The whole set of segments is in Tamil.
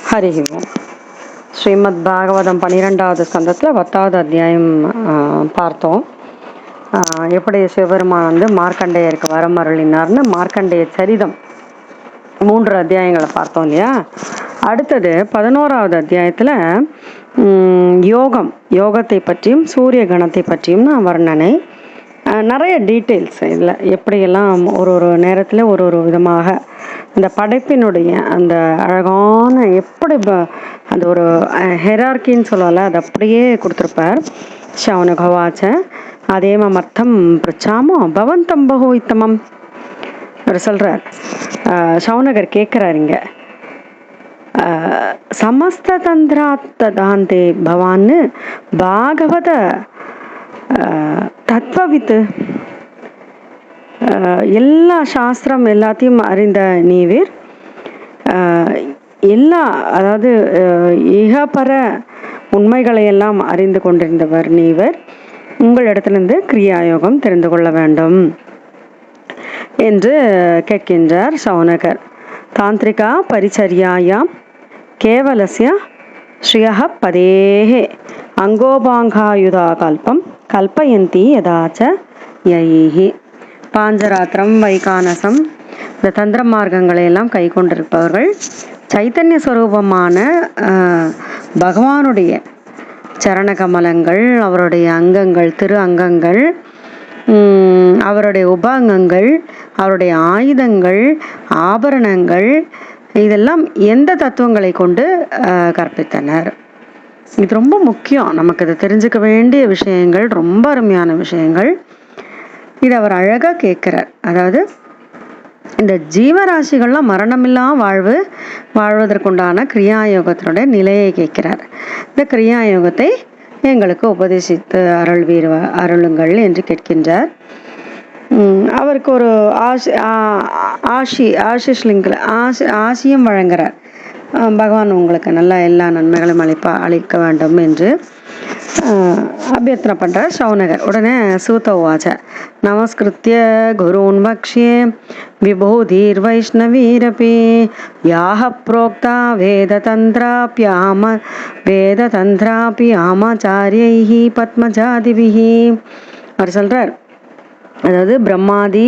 ஹரி ஓம். ஸ்ரீமத் பாகவதம் 12வது ஸ்கந்தத்தில் 10வது அத்தியாயம் பார்த்தோம். எப்படி சிவபெருமான் மார்க்கண்டேயருக்கு வரம் அருளினார்னு மார்க்கண்டேய சரிதம் 3 அத்தியாயங்களை பார்த்தோம் இல்லையா. அடுத்தது 11வது அத்தியாயத்தில் யோகத்தை பற்றியும் சூரிய கணத்தை பற்றியும் வர்ணனை. நிறைய டீட்டெயில்ஸ் இதில் எப்படியெல்லாம் ஒரு நேரத்தில் ஒரு விதமாக அந்த படைப்பினுடைய அந்த அழகான எப்படி அந்த ஒரு ஹெரார்கின்னு சொல்லல, அது அப்படியே கொடுத்துருப்பார். சவுனகவாச்ச அதே மர்த்தம் பிரிச்சாமோ பவந்தம் பகோ இத்தமம் அவர் சொல்கிறார். சவுனகர் கேட்குறாருங்க, சமஸ்த தந்திராத்ததாந்தே பவான்னு பாகவத தத்வவித்து, எல்லா சாஸ்திரம் எல்லாத்தையும் அறிந்த நீவீர், அதாவது இகப்பர உண்மைகளை எல்லாம் அறிந்து கொண்டிருந்தவர் நீவர், உங்களிடத்திலிருந்து கிரியாயோகம் தெரிந்து கொள்ள வேண்டும் என்று கேட்கின்றார் சவுனகர். தாந்திரிகா பரிச்சரியாயாம் கேவலஸ்ய ஸ்ரீயஹ பதேஹே அங்கோபாங்காயுதா கல்பம் கல்பயந்தி யதாச்ச யைஹி. பாஞ்சராத்திரம் வைகானசம் இந்த தந்திர மார்க்கங்களை எல்லாம் கை கொண்டிருப்பவர்கள் சைத்தன்ய ஸ்வரூபமான பகவானுடைய சரண கமலங்கள், அவருடைய அங்கங்கள், திரு அங்கங்கள், அவருடைய உப அங்கங்கள், அவருடைய ஆயுதங்கள், ஆபரணங்கள், இதெல்லாம் எந்த தத்துவங்களை கொண்டு கற்பித்தனர். இது ரொம்ப முக்கியம், நமக்கு இது தெரிஞ்சுக்க வேண்டிய விஷயங்கள், ரொம்ப அருமையான விஷயங்கள். இது அவர் அழகாக கேட்குறார். அதாவது இந்த ஜீவராசிகள்லாம் மரணமில்லா வாழ்வதற்குண்டான கிரியாயோகத்தினுடைய நிலையை கேட்கிறார். இந்த கிரியாயோகத்தை எங்களுக்கு உபதேசித்து அருளுங்கள் என்று கேட்கின்றார். அவருக்கு ஒரு ஆசியும் வழங்குறார். பகவான் உங்களுக்கு நல்லா எல்லா நன்மைகளும் அளிக்க வேண்டும் என்று அபியர்த்தனை பண்ணுறார் சவுனகர். உடனே சூத உவாச்ச நமஸ்கிருத்ய குருன் பக்ஷ்யே விபூதிர் வைஷ்ணவீரபி யாஹ புரோக்தா வேததந்திராபி ஆமாச்சாரியைஹி பத்மஜாதிபிஹி. அவர் சொல்கிறார், அதாவது பிரம்மாதி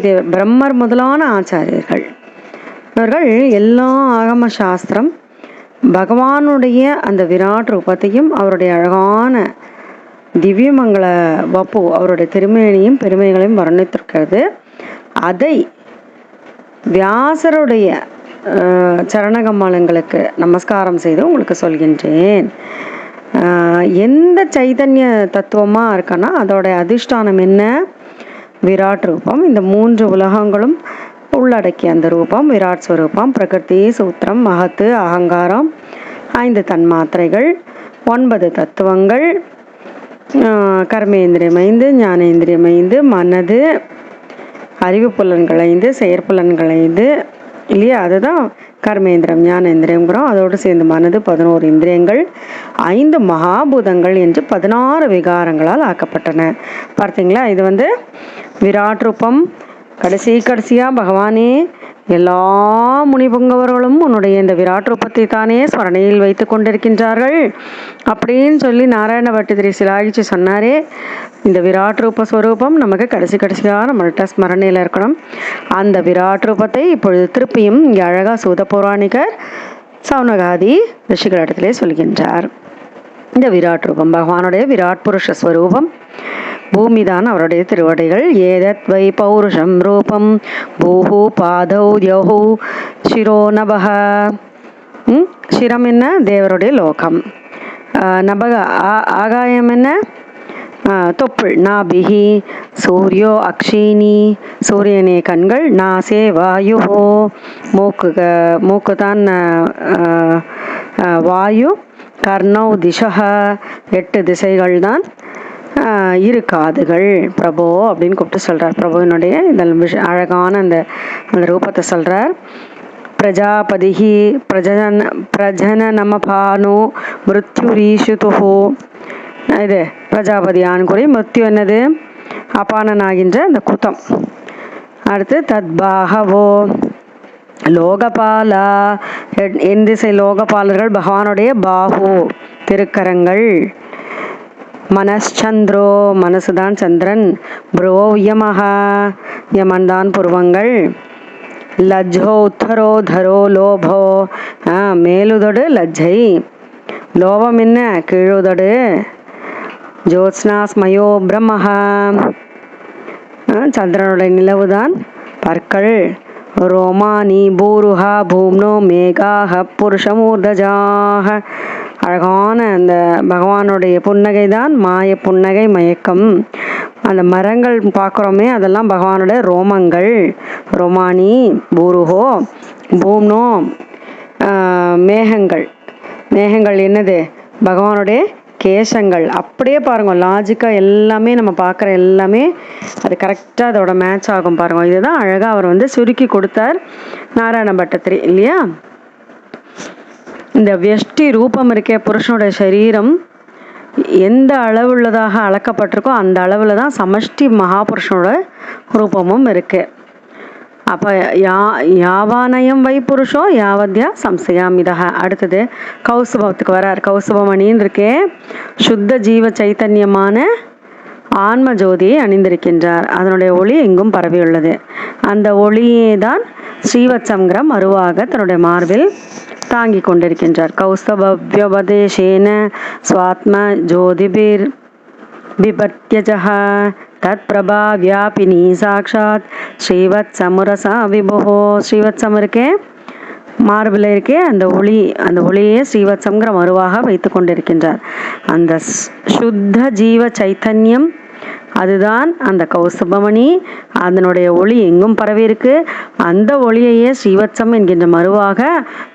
தேவர், பிரம்மர் முதலான ஆச்சாரியர்கள் இவர்கள் எல்லா ஆகம சாஸ்திரம் பகவானுடைய அந்த விராட் ரூபத்தையும் அவருடைய அழகான திவ்யமங்கள வப்பு அவருடைய திருமேனியும் பெருமைகளையும் வர்ணித்திருக்கிறது. அதை வியாசருடைய சரணகமலங்களுக்கு நமஸ்காரம் செய்து உங்களுக்கு சொல்கின்றேன். எந்த சைதன்ய தத்துவமாக இருக்கன்னா அதோடைய அதிஷ்டானம் என்ன? விராட் ரூபம். இந்த 3 உலகங்களும் உள்ளடக்கிய அந்த ரூபம் விராட் ஸ்வரூபம். பிரகிருதி, சூத்திரம், மகத்து, அகங்காரம், 5 தன்மாத்திரைகள், 9 தத்துவங்கள், கர்மேந்திரியம் 5, ஞானேந்திரியம் 5, மனது, அறிவு புலன்கள் 5, செயற்புலன்கள் 5 இல்லையா. அதுதான் கர்மேந்திரம் ஞானேந்திரியங்கிறோம். அதோடு சேர்ந்து மனது 11 இந்திரியங்கள், 5 மகாபூதங்கள் என்று 16 விகாரங்களால் ஆக்கப்பட்டன. பார்த்தீங்களா, இது விராட் ரூபம். கடைசியாக பகவானே எல்லா முனிபுங்கவர்களும் உன்னுடைய இந்த விராட் ரூபத்தை தானே ஸ்மரணையில் வைத்து கொண்டிருக்கின்றார்கள் அப்படின்னு சொல்லி நாராயண பட்டதிரி சிலாகிச்சு சொன்னாரே. இந்த விராட் ரூப ஸ்வரூபம் நமக்கு கடைசியாக நம்மள்கிட்ட ஸ்மரணையில் இருக்கணும். அந்த விராட் ரூபத்தை இப்பொழுது திருப்பியும் இங்கே அழகாக சூத பௌராணிகர் சவுனகாதி ரிஷிகளிடத்திலே சொல்கின்றார். இந்த விராட் ரூபம் பகவானுடைய விராட் புருஷ ஸ்வரூபம். பூமிதான் அவருடைய திருவடிகள். ஏதத் வை பௌருஷம் ரூபம் பூஹு பாதௌ யௌஹு சிரோ நபஹ. சிரம் என்ன? தேவருடைய லோகம். நபக ஆகாயம் என்ன? தொப்புள். நாபிஹி சூரியோ அக்ஷினி, சூரியனே கண்கள். நாசே வாயுஹோ, மூக்கு தான் வாயு. கர்ணௌ திசஹ, 8 திசைகள் தான். 2 காதுகள். பிரபு அப்படின்னு கூப்பிட்டு சொல்கிறார். பிரபுவினுடைய இதெல்லாம் அழகான அந்த ரூபத்தை சொல்கிறார். பிரஜாபதிஹி பிரஜனமபானோ மிருத்யுரீஷுதுஹு. இது பிரஜாபதி ஆண்குறி. மிருத்யு என்னது? அபானனாகின்ற அந்த குத்தம். அடுத்து தத்பாகவோ லோகபாலா என் திசை லோகபாலர்கள் பகவானுடைய பாஹு திருக்கரங்கள். மனச்சந்திரோ மனசுதான் சந்திரன். ப்ரோ யமஹா யமன்தான் புருவங்கள். லஜ்ஜோ உத்தரோ தரோ லோபோ மேலுதொடு லஜ்ஜை. லோபம் என்ன கீழுதொடு. ஜோத்ஸ்னாஸ்மயோ பிரம்மஹா சந்திரனுடைய நிலவுதான் பற்கள். ரோமானி பூருஹா பூம்னோ மேகாஹ புருஷமூர்தஜாக. அழகான அந்த பகவானுடைய புன்னகை தான் மாய புன்னகை, மயக்கம். அந்த மரங்கள் பார்க்குறோமே அதெல்லாம் பகவானுடைய ரோமங்கள். ரோமானி பூருஹோ பூம்னோ மேகங்கள். மேகங்கள் என்னது பகவானுடைய கேசங்கள். அப்படியே பாருங்க, லாஜிக்காக எல்லாமே நம்ம பார்க்குற எல்லாமே அது கரெக்டாக அதோட மேட்ச் ஆகும் பாருங்க. இதுதான் அழகாக அவர் சுருக்கி கொடுத்தார் நாராயண பட்டத்திரி இல்லையா. இந்த வெஷ்டி ரூபம் இருக்கே புருஷனுடைய சரீரம் எந்த அளவுள்ளதாக அளக்கப்பட்டிருக்கோ அந்த அளவில் தான் சமஷ்டி மகாபுருஷனோட ரூபமும் இருக்கு. அப்போ யாவானயம் வை புருஷோ யாவத்யா சம்சயாமிதா. அடுத்தது கௌசுபத்துக்கு வரார். கௌசுபமணின்னு இருக்கே சுத்த ஜீவ சைத்தன்யமான ஆன்ம ஜோதியை அணிந்திருக்கின்றார். அதனுடைய ஒளி எங்கும் பரவியுள்ளது. அந்த ஒளியே தான் ஸ்ரீவத்சங்கிற மருவாக தன்னுடைய மார்பில் தாங்கி கொண்டிருக்கின்றார். கௌஸ்தபவ்யோபதேசேன ஸ்வாத்ம ஜோதிபிர் பிபத்யஜஹ தத் பிரபா வியாபினி சாக்ஷாத் ஸ்ரீவத் சமுரசா விபுஹோ. ஸ்ரீவத்சம் இருக்கே மார்பில் இருக்கே அந்த ஒளியே ஸ்ரீவத்சங்கிற மருவாக வைத்து கொண்டிருக்கின்றார். அந்த சுத்த ஜீவ சைத்தன்யம் அதுதான் அந்த கௌஸ்துபமணி. அதனுடைய ஒளி எங்கும் பரவி இருக்கு. அந்த ஒளியையே ஸ்ரீவத்சம் என்கின்ற மருவாக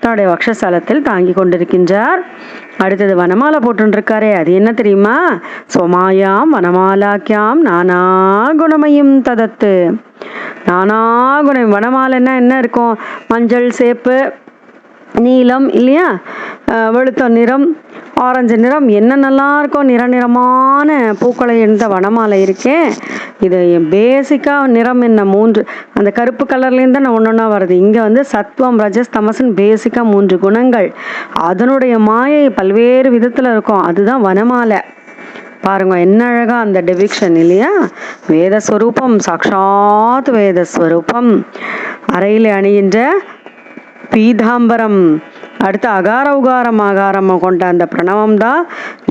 தன்னுடைய வக்ஷஸ்தலத்தில் தாங்கி கொண்டிருக்கின்றார். அடுத்தது வனமாலை போட்டுருக்காரே அது என்ன தெரியுமா? சொமாயாம் வனமாலாக்கியாம் நானா குணமையும் ததத்து. நானா குணம். வனமாலைன்னா என்ன இருக்கும்? மஞ்சள், சேப்பு, நீலம் இல்லையா, வெளுத்த நிறம், ஆரஞ்சு நிறம், என்னென்னலாம் இருக்கும் நிறமான பூக்களை இருந்த வனமாலை இருக்கே. இது பேசிக்காக நிறம் என்ன 3 அந்த கருப்பு கலர்லேருந்து தான் ஒன்றா வருது. இங்கே சத்வம் ரஜஸ் தமசன் பேசிக்காக 3 குணங்கள். அதனுடைய மாயை பல்வேறு விதத்தில் இருக்கும். அதுதான் வனமாலை. பாருங்க என்ன அழகா அந்த டெபிக்ஷன் இல்லையா. வேதஸ்வரூபம், சாக்ஷாத் வேதஸ்வரூபம். அறையில் அணிகின்ற பீதாம்பரம். அடுத்து அகார உகாரம் ஆகாரம் கொண்ட அந்த பிரணவம் தான்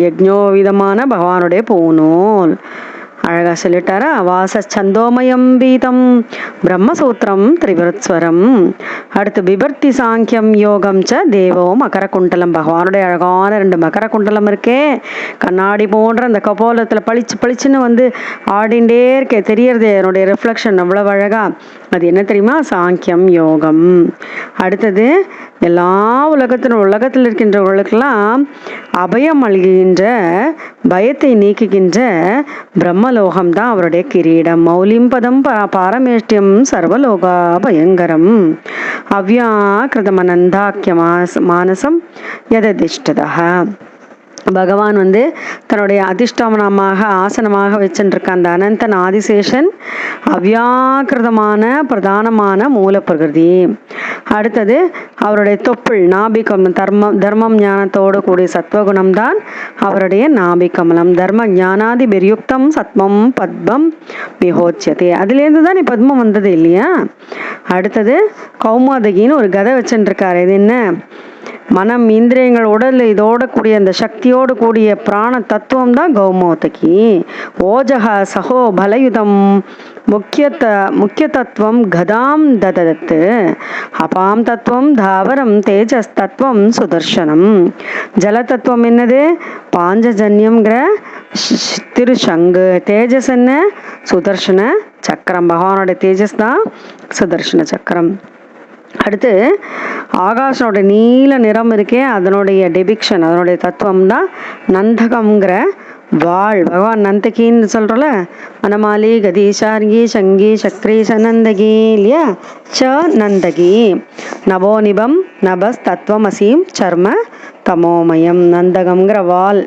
யஜ்ஞோவிதமான பகவானுடைய பூநூல். அழகா சொல்லிட்டாரா. வாச சந்தோமயம் பீதம் பிரம்மசூத்திரம் திரிபுரஸ்வரம். அடுத்து பிபர்த்தி சாங்கியம் யோகம் ச தேவோ மகர குண்டலம். பகவானுடைய அழகான 2 மகர குண்டலம் இருக்கே, கண்ணாடி போன்ற அந்த கபோலத்தில் பளிச்சுன்னு ஆடிண்டே இருக்கே, தெரியறதே என்னுடைய ரிஃப்ளெக்ஷன் அவ்வளவு அழகா. அது என்ன தெரியுமா? சாங்கியம் யோகம். அடுத்தது எல்லா உலகத்தில் இருக்கின்றவர்களுக்கெல்லாம் அபயம் அளிக்கின்ற, பயத்தை நீக்குகின்ற பிரம்மலோகம் தான் அவருடைய கிரீடம். மௌலிம்பதம் பாரமேஷ்டியம் சர்வலோகா பயங்கரம் அவ்யாக்கிருதமனந்தாக்கிய மானசம் யததிஷ்டதா. பகவான் தன்னுடைய அதிஷ்டானமாக ஆசனமாக வச்சுருக்க அந்த அனந்தன் ஆதிசேஷன் அவ்யாக்கிருதமான பிரதானமான மூல பிரகிருதி. அடுத்தது அவருடைய தொப்புள் நாபிகம். தர்மம் ஞானத்தோடு கூடிய சத்வகுணம் தான் அவருடைய நாபிகமலம். தர்ம ஞானாதி பெரியுக்தம் சத்மம் பத்மம் விஹோச்சியதே. அதுலேருந்து தான் பத்மம் வந்தது இல்லையா. அடுத்தது கௌமாதகின்னு ஒரு கதை வச்சுருக்காரு. இது என்ன? மனம், இந்திரியங்கள், உடல் இதோட கூடிய அந்த சக்தியோடு கூடிய பிராண தத்துவம் தான் கௌமோதகி. ஓஜக சகோ பலயுதம் முக்கிய தத்துவம் கதாம் ததத்து. அபாம் தத்துவம் தாவரம் தேஜஸ் தத்துவம் சுதர்சனம். ஜல தத்துவம் என்னது? பாஞ்சஜன்யம்ங்கிற திருசங்கு. தேஜஸ் என்ன? சுதர்சன சக்கரம். பகவானோட தேஜஸ் தான் சுதர்சன சக்கரம். அடுத்து ஆகாசனோட நீல நிறம் இருக்கே, அதனுடைய டெபிக்ஷன், அதனுடைய தத்துவம் தான் நந்தகம்ங்கிற வாள். பகவான் நந்தகின்னு சொல்கிறோம்ல, வனமாலி கதீஷார்கி சங்கி சக்ரி சநந்தகி இல்லையா. ச நந்தகி. நவோநிபம் நபஸ் தத்துவம் அசீம் சர்ம தமோமயம். நந்தகம்ங்கிற வாள்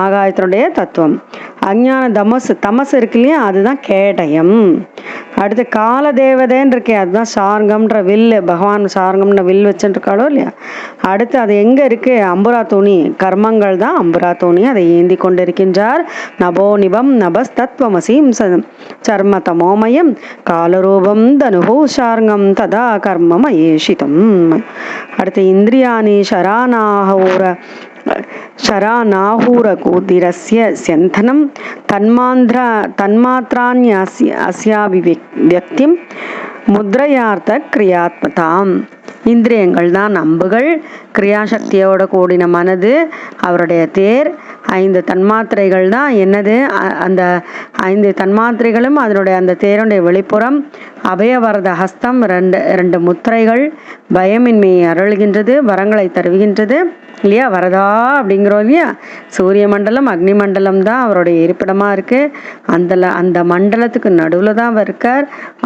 ஆகாயத்தினுடைய தத்துவம். அஞ்ஞான தமசு இருக்கு இல்லையா, அதுதான் கேடயம். அடுத்து கால தேவதைன்னு இருக்கே, அதுதான் சார்கம்ன்ற வில்லு. பகவான் சார்கம்ன்ற வில் வச்சுருக்காளோ இல்லையா. அடுத்து அது எங்கே இருக்கு? அம்புரா துணி. கர்மங்கள் தான் அம்புரா துணி, அதை ஏந்தி கொண்டிருக்கின்றார். நபோ நிபம் நபஸ் தத்வமசீம் சர்ம தமோமயம் காலரூபம் தனுஹு சார்கம் ததா கர்மம் ஏஷிதம். அடுத்து இந்திரியாணி ஷராநாஹூரகூதிரஸ்ய ஸ்யந்தனம் தன்மாத்திரான்யஸ்யாபிவ்யக்திம் முத்ரயார்த்த கிரியாத்மதாம். இந்திரியங்கள் தான் அம்புகள், கிரியாசக்தியோட கூடின மனது அவருடைய தேர். 5 தன்மாத்திரைகள் தான் என்னது? அந்த 5 தன்மாத்திரைகளும் அதனுடைய அந்த தேருடைய வெளிப்புறம். அபயவரத ஹஸ்தம், 2 முத்திரைகள். பயமின்மையை அருள்கின்றது, வரங்களை தருகின்றது இல்லையா. வரதா அப்படிங்கிறோம் இல்லையா. சூரிய மண்டலம் அக்னி மண்டலம் தான் அவருடைய இருப்பிடமாக இருக்குது. அந்த மண்டலத்துக்கு நடுவில் தான் அவர் இருக்கார்.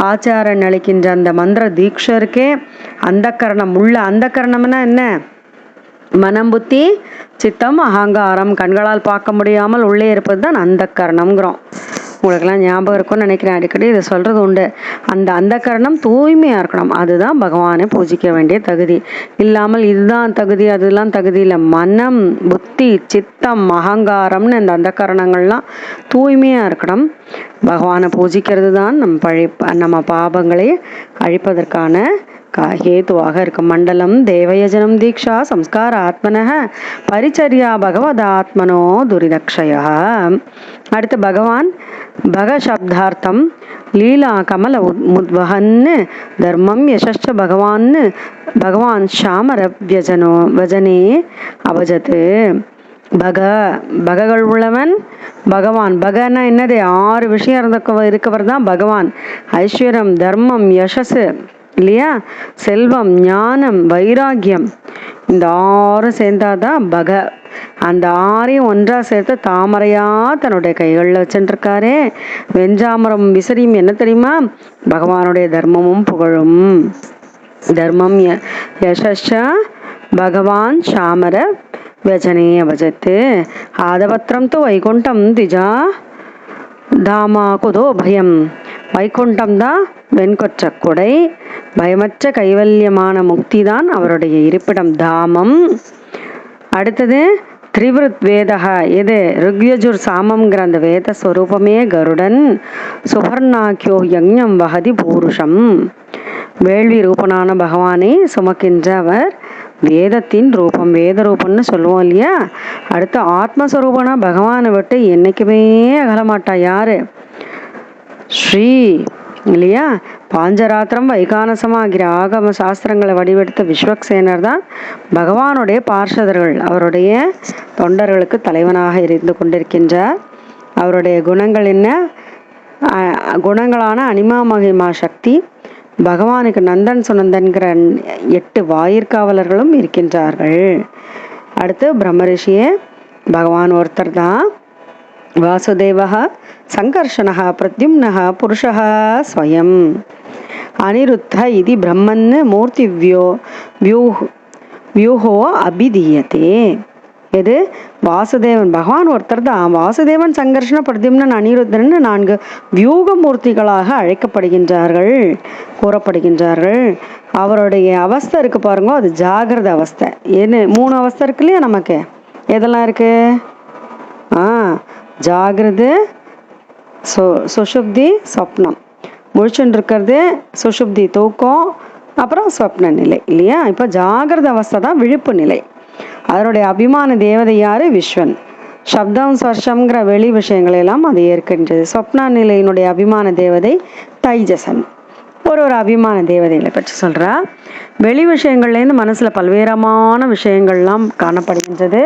ஆச்சாரன் அளிக்கின்ற அந்த மந்திர தீட்சை இருக்கே, அந்த கரணம் உள்ள. அந்த கரணம்னா என்ன? மனம் புத்தி சித்தம் அகங்காரம், கண்களால் பார்க்க முடியாமல் உள்ளே இருப்பது தான் அந்த கரணம்ங்கிறோம். உங்களுக்கெல்லாம் ஞாபகம் இருக்கும்னு நினைக்கிறேன், அடிக்கடி இதை சொல்கிறது உண்டு. அந்த கரணம் தூய்மையாக இருக்கணும், அதுதான் பகவானை பூஜிக்க வேண்டிய தகுதி. இல்லாமல் இதுதான் தகுதி அதெல்லாம் தகுதி இல்லை. மனம் புத்தி சித்தம் அகங்காரம்னு அந்த கரணங்கள்லாம் தூய்மையாக இருக்கணும். பகவானை பூஜிக்கிறது தான் நம்ம பாபங்களை அழிப்பதற்கான ஹேதுவாக இருக்கும். மண்டலம் தேவயஜனம் தீக்ஷா சம்ஸ்கார ஆத்மனः பரிச்சர்யா பகவதாத்மனோ துரிதக்ஷயா. அடுத்து பகவான் பகசப்தார்த்தம் லீலா கமல முத்வஹன் தர்மம் யசஸ்ச பகவான் ஷாமர வஜனே அபஜத்து. பககள் உள்ளவன் பகவான். பகன்னா என்னது? 6 விஷயம் இருக்கவர் தான் பகவான். ஐஸ்வர்யம், தர்மம், யசஸ் இல்லையா, செல்வம், ஞானம், வைராக்கியம், இந்த 6 சேர்ந்தாதான் பக. அந்த 6ஐயும் ஒன்றா சேர்த்து தாமரையா தன்னுடைய கைகளில் வச்சுருக்காரே. வெஞ்சாமரம் விசிறியும் என்ன தெரியுமா? பகவானுடைய தர்மமும் புகழும். தர்மம் யசஸ்ச பகவான் ஷாமர வஜனே அபஜத்து. ஆதபத்திரம் து வைகுண்டம் திஜா தாமா குதோ பயம். வைகுண்டம் தான் வெண்கொற்ற கொடை. பயமற்ற கைவல்யமான முக்தி தான் அவருடைய இருப்பிடம், தாமம். அடுத்தது திரிவிருத் வேதக. எது? ருக்யஜுர் சாமம்ங்கிற அந்த வேத ஸ்வரூபமே கருடன். சுபர்ணாக்கியோ யஜ்ஞம் வஹதி பூருஷம். வேள்வி ரூபனான பகவானை சுமக்கின்ற அவர் வேதத்தின் ரூபம், வேத ரூபம்னு சொல்லுவோம் இல்லையா. அடுத்து ஆத்மஸ்வரூபனா பகவானை விட்டு என்னைக்குமே அகலமாட்டா. யாரு? ஸ்ரீ இல்லையா. பாஞ்சராத்திரம் வைகானசமாகிற ஆகம சாஸ்திரங்களை வடிவெடுத்த விஸ்வக்சேனர் தான் பகவானுடைய பார்ஷதர்கள், அவருடைய தொண்டர்களுக்கு தலைவனாக இருந்து கொண்டிருக்கின்றார். அவருடைய குணங்கள் என்ன? குணங்களான அனிமா மகிமா சக்தி. பகவானுக்கு நந்தன் சுனந்தன்கிற 8 வாயிற்காவலர்களும் இருக்கின்றார்கள். அடுத்து பிரம்மரிஷியே பகவான் ஒருத்தர் தான். வாசுதேவः சங்கர்ஷணः பிரத்யும்னः புருஷः ஸ்வயம். அனிருத்த இது பிரம்மன் மூர்த்தி வியூஹோ அபிதீயத்தே. எது? வாசுதேவன் பகவான் ஒருத்தர் தான். வாசுதேவன், சங்கர்ஷண, பிரத்யும்னன், அனிருத்தன் 4 வியூக மூர்த்திகளாக அழைக்கப்படுகின்றார்கள், கூறப்படுகின்றார்கள். அவருடைய அவஸ்தை இருக்கு பாருங்க, அது ஜாகிரத அவஸ்தை. என்ன 3 அவஸ்தை இருக்கு இல்லையா நமக்கு. எதெல்லாம் இருக்கு? ஜாகிரது, சுஷுப்தி, சொப்னம். முழிச்சுட்டு இருக்கிறது சுஷுப்தி தூக்கம், அப்புறம் சொப்ன நிலை இல்லையா. இப்போ ஜாகிரத அவஸ்தை தான் விழிப்பு நிலை. அதனுடைய அபிமான தேவதை யாரு? விஸ்வன். சப்தம் ஸ்பர்ஷம்ங்கிற வெளி விஷயங்களெல்லாம் அது ஏற்கின்றது. சொப்னா நிலையினுடைய அபிமான தேவதை தைஜசன். ஒரு அபிமான தேவதைகளை பற்றி சொல்கிறா. வெளி விஷயங்கள்லேருந்து மனசில் பல்வேறமான விஷயங்கள்லாம் காணப்படுகின்றது.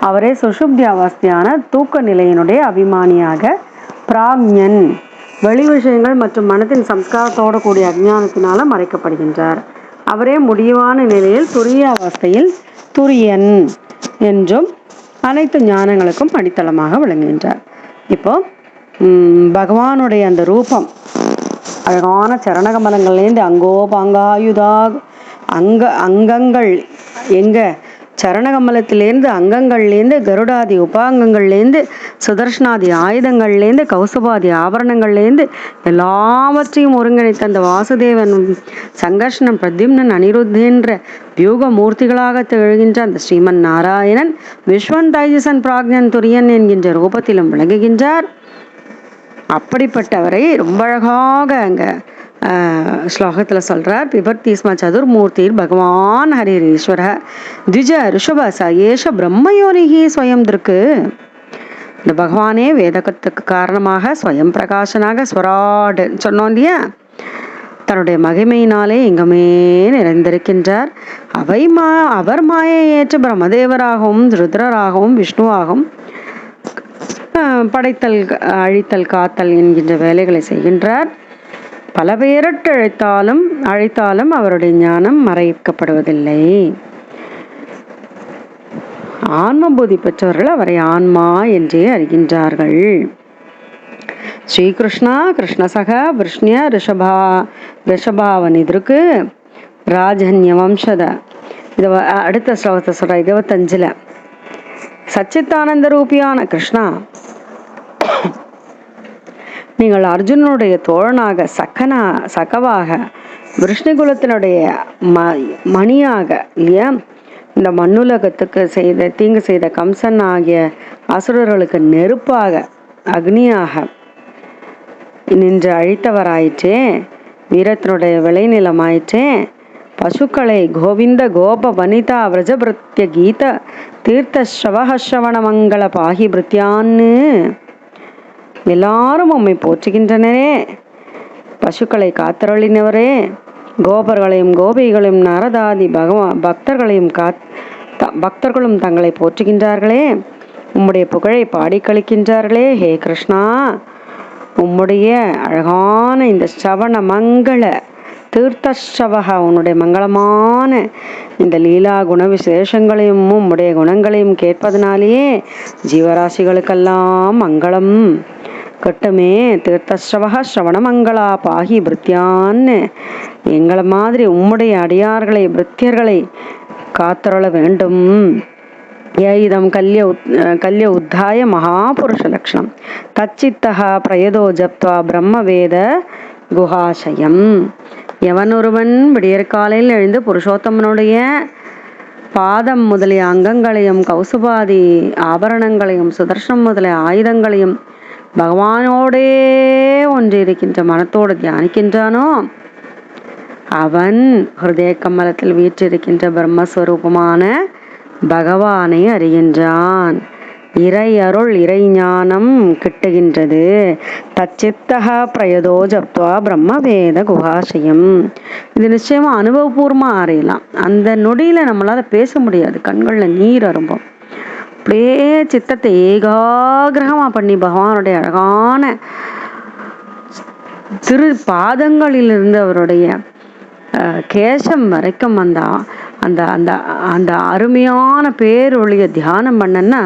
அவரே சுஷுப்தி அவஸ்தையான தூக்க நிலையினுடைய அபிமானியாக பிராக்ஞன். வெளி விஷயங்கள் மற்றும் மனத்தின் சம்ஸ்காரத்தோடு கூடிய அஜ்ஞானத்தினால மறைக்கப்படுகின்றார். அவரே முடிவான நிலையில் துரிய அவஸ்தையில் துரியன் என்றும் அனைத்து ஞானங்களுக்கும் அடித்தளமாக விளங்குகின்றார். இப்போ பகவானுடைய அந்த ரூபம் அழகான சரணகமலங்கள்லேருந்து அங்கோபாங்காயுதா அங்கங்கள் எங்க சரணகமலத்திலேருந்து, அங்கங்கள்லேருந்து, கருடாதி உபாங்கங்கள்லேருந்து, சுதர்ஷனாதி ஆயுதங்கள்லேருந்து, கௌசுபாதி ஆபரணங்கள்லேருந்து எல்லாவற்றையும் ஒருங்கிணைத்த அந்த வாசுதேவன், சங்கர்ஷணன், பிரத்யும்னன், அனிருத்தேன்ற வியூக மூர்த்திகளாக திகழ்கின்ற அந்த ஸ்ரீமன் நாராயணன் விஸ்வன் தைஜசன் பிராக்ஞன் துரியன் என்கின்ற ரூபத்திலும் விளங்குகின்றார். அப்படிப்பட்டவரை ரொம்ப அழகாக அங்கே ஸ்லோகத்தில் சொல்கிறார். பிபர்த்திஸ்ம சதுர்மூர்த்திர் பகவான் ஹரிரீஸ்வர திஜ ரிஷப சயேஷ பிரம்மயோனிகி ஸ்வயம் திருக்கு. இந்த பகவானே வேதகத்துக்கு காரணமாக ஸ்வயம் பிரகாசனாக ஸ்வராடு சொன்னோம் இல்லையா, தன்னுடைய மகிமையினாலே எங்குமே நிறைந்திருக்கின்றார். அவர் மாயை ஏற்ற பிரம்மதேவராகவும் ருத்ரராகவும் விஷ்ணுவாகவும் படைத்தல், அழித்தல், காத்தல் என்கின்ற வேலைகளை செய்கின்றார். பல பேரட்டு அழைத்தாலும் அவருடைய ஞானம் மறைக்கப்படுவதில்லை. ஆன்மபூதி பெற்றவர்கள் அவரை ஆன்மா என்றே அறிகின்றார்கள். ஸ்ரீகிருஷ்ணா கிருஷ்ணசக விஷ்ணிய ரிஷபாவனிதிருக்கு ராஜன்ய வம்சத. இது அடுத்த ஸ்லோகத்தை சொல்ற 25. சச்சித்தானந்த ரூபியான கிருஷ்ணா, நீங்கள் அர்ஜுனனுடைய தோழனாக, சகவாக, விஷ்ணுகுலத்தினுடைய மணியாக இல்லையா, இந்த மண்ணுலகத்துக்கு தீங்கு செய்த கம்சன் ஆகிய அசுரர்களுக்கு நெருப்பாக, அக்னியாக நின்று அழித்தவராயிற்றே, வீரத்தினுடைய விளைநிலமாயிற்றே, பசுக்களை கோவிந்த கோப வனிதா விரஜபிருத்திய கீத தீர்த்த ஸ்ரவஹஸ்ரவண மங்கள பாகி பிருத்தியான்னு எல்லாரும் உம்மை போற்றுகின்றனரே. பசுக்களை காத்தருளினவரே, கோபர்களையும் கோபிகளையும் நரதாதி பக்தர்களையும் பக்தர்களும் தங்களை போற்றுகின்றார்களே, உம்முடைய புகழை பாடி கழிக்கின்றார்களே. ஹே கிருஷ்ணா, உம்முடைய அழகான இந்த ஸ்ரவண மங்கள தீர்த்தஸ்ரவக, உன்னுடைய மங்களமான இந்த லீலா குண விசேஷங்களையும் உம்முடைய குணங்களையும் கேட்பதனாலேயே ஜீவராசிகளுக்கெல்லாம் மங்களம் கட்டுமே. தீர்த்தஸ்ரவக ஸ்ரவண மங்களா பாகி பிருத்தியான்னு, எங்களை மாதிரி உம்முடைய அடியார்களை பிருத்தியர்களை காத்தருள வேண்டும். ஏதம் கல்ய உத்தாய மகாபுருஷ லக்ஷணம் தச்சித்தக பிரயதோ ஜப்த்வா பிரம்மவேத குஹாசயம். எவனொருவன் விடியற்காலையில் எழுந்து புருஷோத்தமனுடைய பாதம் முதலிய அங்கங்களையும் கௌசுபாதி ஆபரணங்களையும் சுதர்ஷனம் முதலிய ஆயுதங்களையும் பகவானோடே ஒன்றிருக்கின்ற மனத்தோடு தியானிக்கின்றானோ, அவன் ஹிருதய கமலத்தில் வீற்றிருக்கின்ற பிரம்மஸ்வரூபமான பகவானை அறிகின்றான். இறை அருள், இறை ஞானம் கிட்டுகின்றது. தச்சித்தக பிரயதோ ஜப்த்வா பிரம்மவேத குஹாசயம். இது நிச்சயமா அனுபவபூர்வமாக அறியலாம். அந்த நொடியில நம்மளால பேச முடியாது, கண்களில் நீர் அரும்பும். அப்படியே சித்தத்தை ஏகாகிரகமாக பண்ணி பகவானுடைய அழகான திரு பாதங்களிலிருந்து அவருடைய கேசம் வரைக்கும் அந்த அந்த அந்த அந்த அருமையான பேரொழிய தியானம் பண்ணன்னா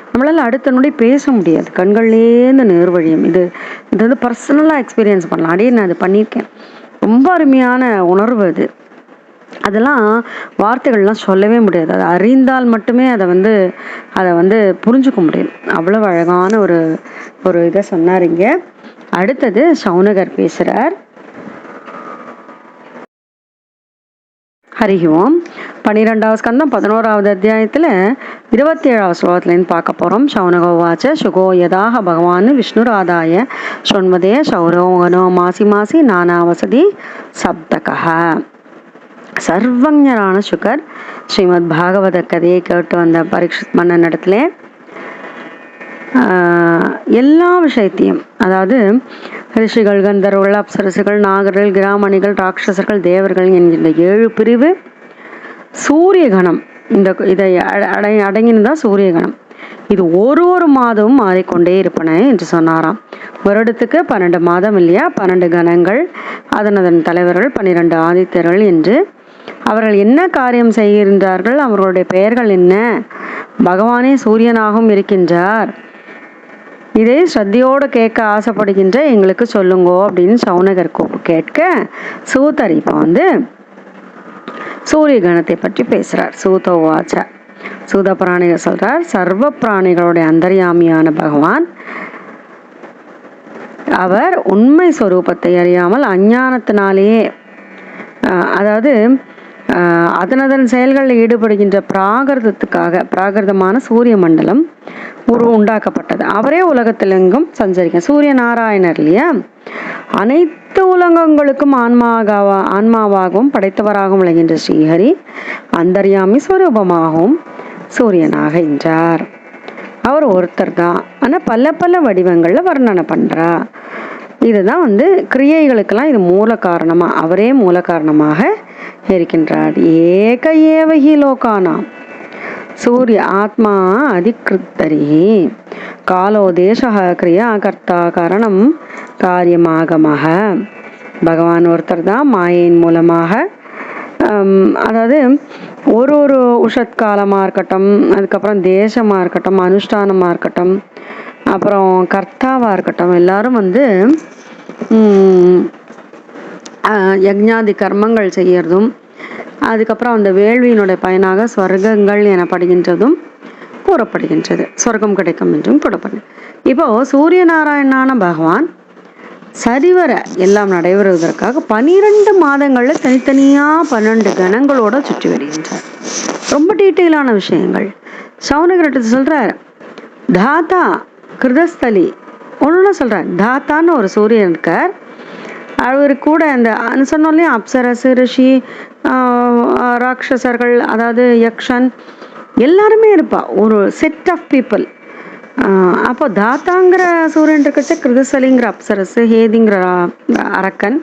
நம்மளால் அடுத்த நொடி பேச முடியாது, கண்கள்லேருந்து நேர்வழியும். இது வந்து பர்சனலாக எக்ஸ்பீரியன்ஸ் பண்ணலாம். அப்படியே நான் அது பண்ணியிருக்கேன். ரொம்ப அருமையான உணர்வு அது. அதெல்லாம் வார்த்தைகள்லாம் சொல்லவே முடியாது. அதை அறிந்தால் மட்டுமே அதை வந்து புரிஞ்சுக்க முடியும். அவ்வளவு அழகான ஒரு இதை சொன்னாருங்க. அடுத்தது சௌனகர் பேசுகிறார். ஹரி ஓம். 12வது ஸ்கந்தம் 11வது அத்தியாயத்தில் 27வது ஸ்லோகத்துலேருந்து பார்க்க போகிறோம். சௌனகோவாச்ச சுகோ யதாக பகவான் விஷ்ணுராதாய சொன்மதே சௌரோகனோ மாசி மாசி நானாவசதி சப்தகः. சர்வஞரான சுகர் ஸ்ரீமத் பாகவத கதையை கேட்டு வந்த பரீட்சித் மன்னன் இடத்துல எல்லா விஷயத்தையும், அதாவது ரிஷிகள், கந்தர்கள், அப்சரசுகள், நாகர்கள், கிராமணிகள், ராட்சசர்கள், தேவர்கள் என்கின்ற 7 பிரிவு, சூரியகணம், இதை அடங்கினதான் சூரியகணம். இது ஒரு மாதமும் மாறிக்கொண்டே இருப்பன என்று சொன்னாராம். வருடத்துக்கு 12 மாதம் இல்லையா, 12 கணங்கள், அதன் தலைவர்கள் 12 ஆதித்யர்கள் என்று. அவர்கள் என்ன காரியம் செய்கின்றார்கள், அவர்களுடைய பெயர்கள் என்ன, பகவானே சூரியனாகவும் இருக்கின்றார், இதை ஸ்ரத்தையோடு கேட்க ஆசைப்படுகின்ற எங்களுக்கு சொல்லுங்கோ அப்படின்னு சௌனகர் கேட்க, சூதர் இப்போ சூரிய கணத்தை பற்றி பேசுகிறார். சூதோவாச்ச சூத பிராணிகள் சொல்றார், சர்வ பிராணிகளுடைய அந்தர்யாமியான பகவான் அவர் உண்மை ஸ்வரூபத்தை அறியாமல் அஞ்ஞானத்தினாலேயே, அதாவது அதனதன் செயல்களில் ஈடுபடுகின்ற பிராகிருதமான சூரிய மண்டலம் உண்டாக்கப்பட்டது. அவரே உலகத்திலெங்கும் சஞ்சரிக்க சூரிய நாராயணர் இல்லையா, அனைத்து உலகங்களுக்கும் ஆன்மாவாகவும் படைத்தவராகவும் விளங்கின்ற ஸ்ரீஹரி அந்தர்யாமி ஸ்வரூபமாகவும் சூரியனாக என்றார். அவர் ஒருத்தர் தான், ஆனால் பல பல வடிவங்களில் வர்ணனை பண்ணுறா. இதுதான் கிரியைகளுக்கெல்லாம் இது மூல காரணமாக, அவரே மூல காரணமாக இருக்கின்றார். ஏக ஏவகி லோகானாம் சூரிய ஆத்மா அதிகிருத்தரி காலோ தேச கிரியா கர்த்தா காரணம் காரியமாகமாக. பகவான் ஒருத்தர் தான், மாயையின் மூலமாக, அதாவது ஒரு ஒரு உஷத்காலமாக இருக்கட்டும், அதுக்கப்புறம் தேசமாக இருக்கட்டும், அனுஷ்டானமாக இருக்கட்டும், அப்புறம் கர்த்தாவாக இருக்கட்டும், எல்லாரும் யக்ஞாதி கர்மங்கள் செய்யறதும், அதுக்கப்புறம் அந்த வேள்வியினுடைய பயனாக ஸ்வர்க்கங்கள் எனப்படுகின்றதும் கூறப்படுகின்றது. சொர்க்கம் கிடைக்கும் என்றும் கூறப்படுது. இப்போ சூரிய நாராயணனான பகவான் சரிவர எல்லாம் நடைபெறுவதற்காக 12 மாதங்களில் தனித்தனியாக 12 கணங்களோட சுற்றி வருகின்றார். ரொம்ப டீட்டெயிலான விஷயங்கள். சௌனகரட்டு சொல்றார், தாத்தா கிருதஸ்தலி ஒன்று சொல்றார். தாத்தான்னு ஒரு சூரியன் இருக்கார், அவர் கூட அந்த சொன்னோம் இல்லையா, அப்சரசு, ரிஷி, ராட்சசர்கள், அதாவது யக்ஷன் எல்லாருமே இருப்பா, ஒரு செட் ஆஃப் பீப்புள். அப்போ தாத்தாங்கிற சூரியன் இருக்கச்ச கிருதசலிங்கிற அப்சரசு, ஹேதிங்கிற அரக்கன்,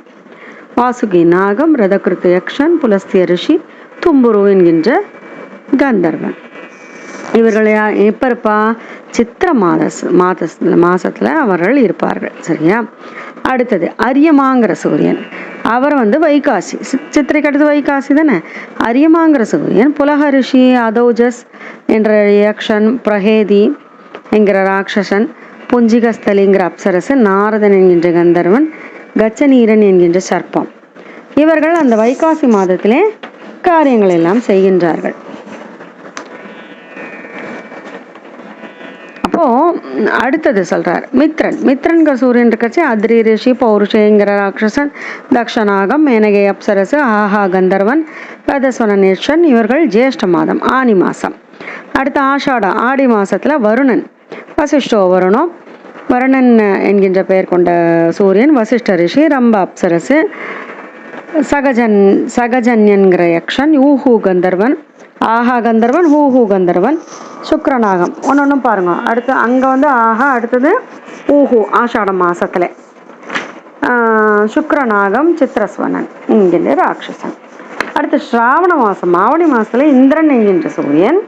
வாசுகி நாகம், ரதகிருத்த யக்ஷன், புலஸ்திய ரிஷி, தும்புரு என்கின்ற கந்தர்வன். இவர்கள் எப்போ இருப்பா? சித்திர மாசத்துல அவர்கள் இருப்பார்கள். சரியா? அடுத்தது அரியமாங்கிற சூரியன், அவர் வைகாசி, சித்திரைக்கு அடுத்து வைகாசி தானே. அரியமாங்கிற சூரியன் புலக ரிஷி, அதோஜஸ் என்ற யக்ஷன், பிரஹேதி என்கிற ராட்சசன், புஞ்சிகஸ்தலிங்கிற அப்சரசு, நாரதன் என்கின்ற கந்தர்வன், கச்சநீரன் என்கின்ற சர்ப்பம். இவர்கள் அந்த வைகாசி மாதத்திலே காரியங்கள் எல்லாம் செய்கின்றார்கள். அப்போ அடுத்தது சொல்றார் மித்ரன்கிற சூரியன் இருக்கச்சு அத்ரி ரிஷி, பௌருஷேங்கிற ராட்சசன், தக்ஷநாகம், மேனகை அப்சரசு, ஆஹா கந்தர்வன், ரதஸ்வனேஷன். இவர்கள் ஜேஷ்ட மாதம், ஆனி மாசம். அடுத்து ஆஷாடம், ஆடி மாசத்துல வருணன், வசிஷ்டோ வருணோ, வருணன் என்கின்ற பெயர் கொண்ட சூரியன், வசிஷ்ட ரிஷி, ரம்ப அப்சரசு, சகஜன்யன்கிற யக்ஷன், ஊஹூ கந்தர்வன், ஆஹா கந்தர்வன், ஹூஹூ கந்தர்வன், சுக்ரநாகம். ஒன்னொன்னும் பாருங்க. அடுத்து அங்கே ஆஹா, அடுத்தது ஊஹூ ஆஷாட மாசத்துல, சுக்ரநாகம், சித்திரஸ்வனன் என்கின்ற ராட்சசன். அடுத்து ஸ்ராவண மாசம், ஆவணி மாசத்துல இந்திரன் என்கின்ற சூரியன்,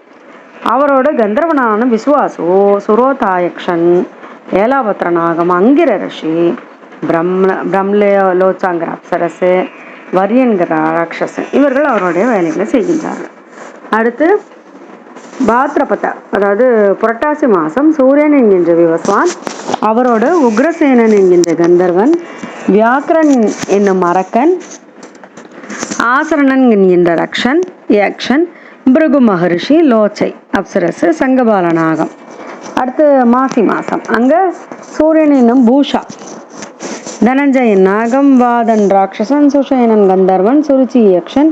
அவரோட கந்தர்வனான விசுவாசு, சுரோதாயக்ஷன், ஏலாபத்ரநாகம், அங்கிர ரிஷி, பிரம்லோச்சாங்கிற அப்சரசு, வரியன்கிற ராட்சசன். இவர்கள் அவருடைய வேலைகளை செய்கின்றார்கள். அடுத்து பாத்ரபத, அதாவது புரட்டாசி மாதம் சூரியன் என்கின்ற விவஸ்வான், அவரோட உக்ரசேனன் என்கின்ற கந்தர்வன், வியாக்கரன் என்னும் அரக்கன், ஆசரணன் என்கின்ற யக்ஷன், பிருகு மகரிஷி, லோச்சை அப்சரசு, சங்கபாலநாகம். அடுத்து மாசி மாதம், அங்கே சூரியன் என்னும் பூஷா, தனஞ்சயன் நாகம், வாதன் ராட்சசன், சுஷேனன் கந்தர்வன், சுருச்சி யக்ஷன்,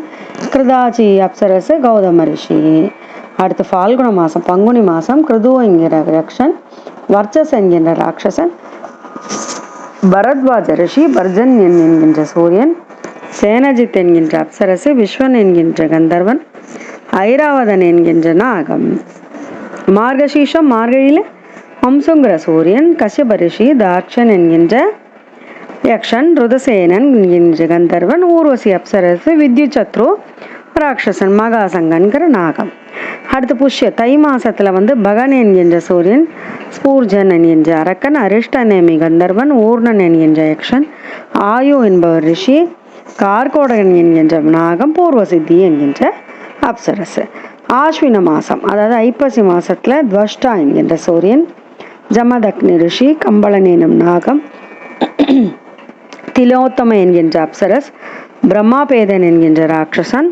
கிருதாச்சி அப்சரசு, கௌதம ரிஷி. அடுத்து ஃபால்குண மாதம், பங்குனி மாதம், கிருது என்கிற யக்ஷன், வர்ச்சஸ் என்கின்ற ராட்சசன், பரத்வாஜ ரிஷி, பர்ஜன் என்கின்ற சூரியன், சேனஜித் என்கின்ற அப்சரசு, விஸ்வன் என்கின்ற கந்தர்வன், ஐராவதன் என்கின்ற நாகம். மார்கசீஷம், மார்கழியில் ஹம்சுங்கிற சூரியன், கஷ்யப ரிஷி, தாட்சன் என்கின்ற யக்ஷன், ருதசேனன் என்கின்ற கந்தர்வன், ஊர்வசி அப்சரசு, வித்யுச்சத்ரு ராட்சசன், மகாசங்கன்கிற நாகம். அடுத்து புஷ்ய தை மாசத்துல பகன் என்கின்ற சூரியன், ஸ்பூர்ஜன் என்கின்ற அரக்கன், அரிஷ்டநேமி கந்தர்வன், ஊர்ணன் என்கின்ற யக்ஷன், ஆயு என்பவர் ரிஷி, கார்கோடகன் என்கின்ற நாகம், பூர்வசித்தி என்கின்ற அப்சரசு. ஆஸ்வின மாசம், அதாவது ஐப்பசி மாசத்துல துவஷ்டா என்கின்ற சூரியன், ஜமதக்னி ரிஷி, கம்பளன் எனும் நாகம், திலோத்தம என்கின்ற அப்சரஸ், பிரம்மாபேதன் என்கின்ற ராட்சசன்,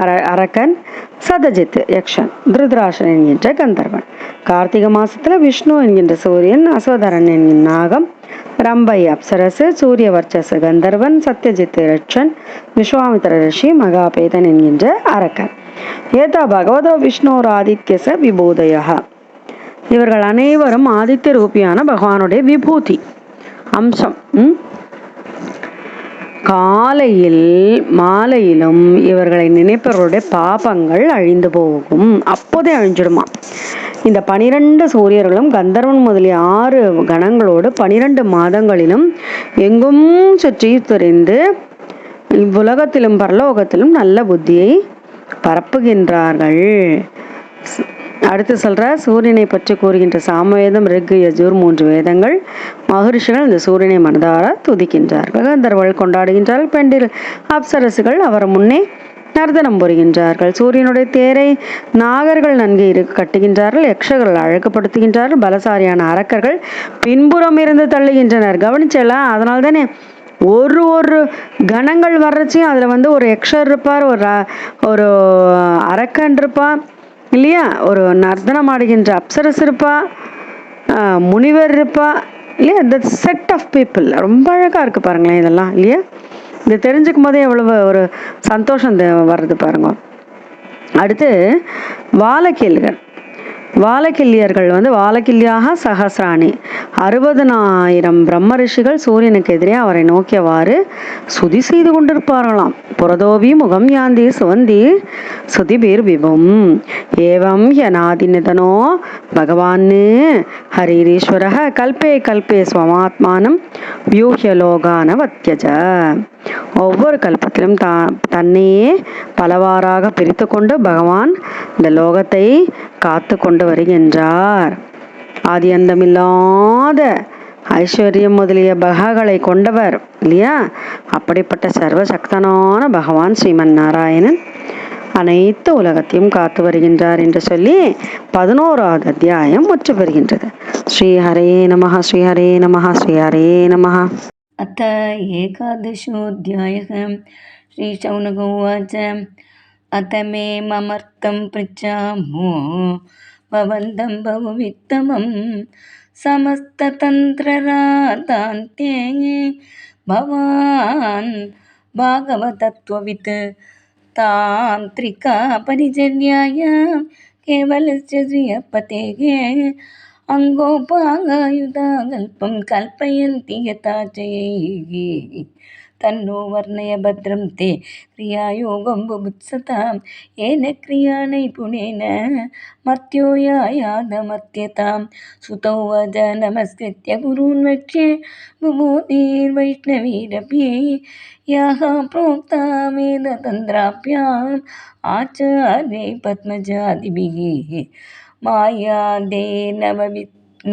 அரக்கன், சதஜித் யக்ஷன், திருதராஷன் என்கின்ற கந்தர்வன். கார்த்திகை மாசத்துல விஷ்ணு என்கின்ற சூரியன், அஸ்வதரன் என்கின்ற நாகம், ரம்பை அப்சரசு, சூரிய வர்ச்சசு கந்தர்வன், சத்யஜித் யக்ஷன், விஸ்வாமித்திர ரிஷி, மகாபேதன் என்கின்ற அரக்கன். ஏதா பகவதோ விஷ்ணோர் ஆதித்யச விபூதயா. இவர்கள் அனைவரும் ஆதித்ய ரூபியான பகவானுடைய விபூதி அம்சம். காலையில் மாலையிலும் இவர்களை நினைப்பவர்களுடைய பாபங்கள் அழிந்து போகும். அப்போதே அழிஞ்சிடுமா. இந்த 12 சூரியர்களும் கந்தர்வன் முதலிய 6 கணங்களோடு 12 மாதங்களிலும் எங்கும் சுற்றி திரிந்து இவ்வுலகத்திலும் பரலோகத்திலும் நல்ல புத்தியை பரப்புகின்றார்கள். அடுத்து சொல்ற சூரியனை பற்றி கூறுகின்ற சாமவேதம், ரிக், யஜுர் 3 வேதங்கள். மகரிஷிகள் இந்த சூரியனை மனதார துதிக்கின்றார்கள். கந்தர்வர்கள் கொண்டாடுகின்றார்கள். பெண்டில் அப்சரசுகள் அவர் முன்னே நர்தனம் புரிகின்றார்கள். சூரியனுடைய தேரை நாகர்கள் நன்கு கட்டுகின்றார்கள். யக்ஷர்கள் அழகுபடுத்துகின்றார்கள். பலசாரியான அரக்கர்கள் பின்புறம் இருந்து தள்ளுகின்றனர். கவனிச்சலாம். அதனால தானே ஒரு கணங்கள் வர்றச்சியும் அதில் ஒரு யக்ஷர் இருப்பார், ஒரு அரக்கன் இருப்பான் இல்லையா, ஒரு நர்த்தனம் ஆடுகின்ற அப்சரஸ் இருப்பா, முனிவர் இருப்பா இல்லையா. இந்த செட் ஆஃப் பீப்புள் ரொம்ப அழகாக இருக்குது பாருங்களேன் இதெல்லாம் இல்லையா. இது தெரிஞ்சுக்கும் போதே எவ்வளவு ஒரு சந்தோஷம் வர்றது பாருங்க. அடுத்து வாலக்கில்யர்கள். வாலக்கில்யர்கள் வாலக்கில்யாக சகசிராணி 60,000 பிரம்ம ரிஷிகள் சூரியனுக்கு எதிரே அவரை நோக்கியவாறு சுதி செய்து கொண்டிருப்பார்களாம். புரதோபி முகம் யாந்தி சுவந்தி சுதிபீர் விபும் ஏவம் யநாதி நிதனோ பகவான் ஹரீரீஸ்வர கல்பே கல்பே ஸ்வமாத்மானம் வியூஹ்யலோகான வத்யஜ. ஒவ்வொரு கல்பத்திலும் தன்னையே பலவாறாக பிரித்து கொண்டு பகவான் இந்த லோகத்தை காத்து கொண்டு வருகின்றார். ஆதி அந்தமில்லாத ஐஸ்வர்யம் முதலிய பகங்களை கொண்டவர் இல்லையா. அப்படிப்பட்ட சர்வசக்தனான பகவான் ஸ்ரீமன் நாராயணன் அனைத்து உலகத்தையும் காத்து வருகின்றார் என்று சொல்லி 11வது அத்தியாயம் முற்று பெறுகின்றது. ஸ்ரீஹரே நமஹ ஸ்ரீஹரே நமஹ ஸ்ரீஹரே நமஹ. अथ एकादशोऽध्यायः। श्रीशौनक उवाच अथ मे ममर्थं पृच्छामो भवन्तं बहुवित्तमं समस्ततन्त्ररातान्ते भवान् भागवतत्ववित् तान्त्रिका परिचर्यायां केवलस्य श्रियपतेः अङ्गोपाङ्गायुधाकल्पं कल्पयन्ति यथा चैः तन्नो वर्णय भद्रं ते क्रियायोगं बुभुत्सतां येन क्रिया नैपुणेन मर्त्यो यायादमर्त्यतां सुतौ वद नमस्कृत्य गुरून् वक्ष्ये बुभूतिर्वैष्णवीरपि याः प्रोक्ता वेदतन्त्राभ्याम् आचार्ये पद्मजादिभिः मायादे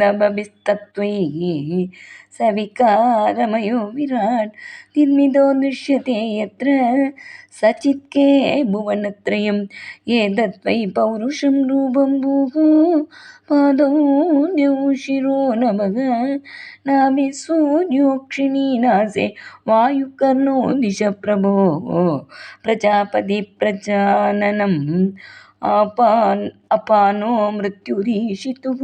नवभिस्तत्त्वैः सविकारमयो विराट् निर्मितो दृश्यते यत्र सचित्के भुवनत्रयं एतद्वै पौरुषं रूपं भूः पादौ न्यौ शिरो नभः नाभिः सूर्योक्षिणी नासे वायुकर्णो दिश प्रभो प्रजापति प्रजाननम् अपानो मृत्युरीशितुः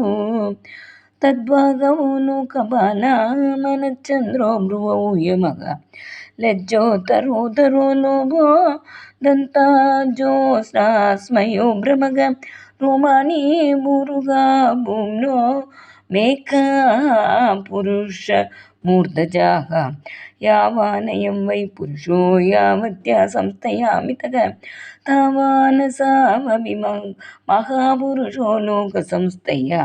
तद्भागवो नो कपाला मनश्चन्द्रो भ्रुवौ यमः लज्जोतरोदरो लोभो दन्ताजोस्रास्मयो भ्रमग रोमाणि भूरुगा भूम्नो मेका पुरुष मूर्धजाः यावानयं वै पुरुषो यावत्या संस्थयामितः तावान् सावविमं महापुरुषो लोकसंस्थया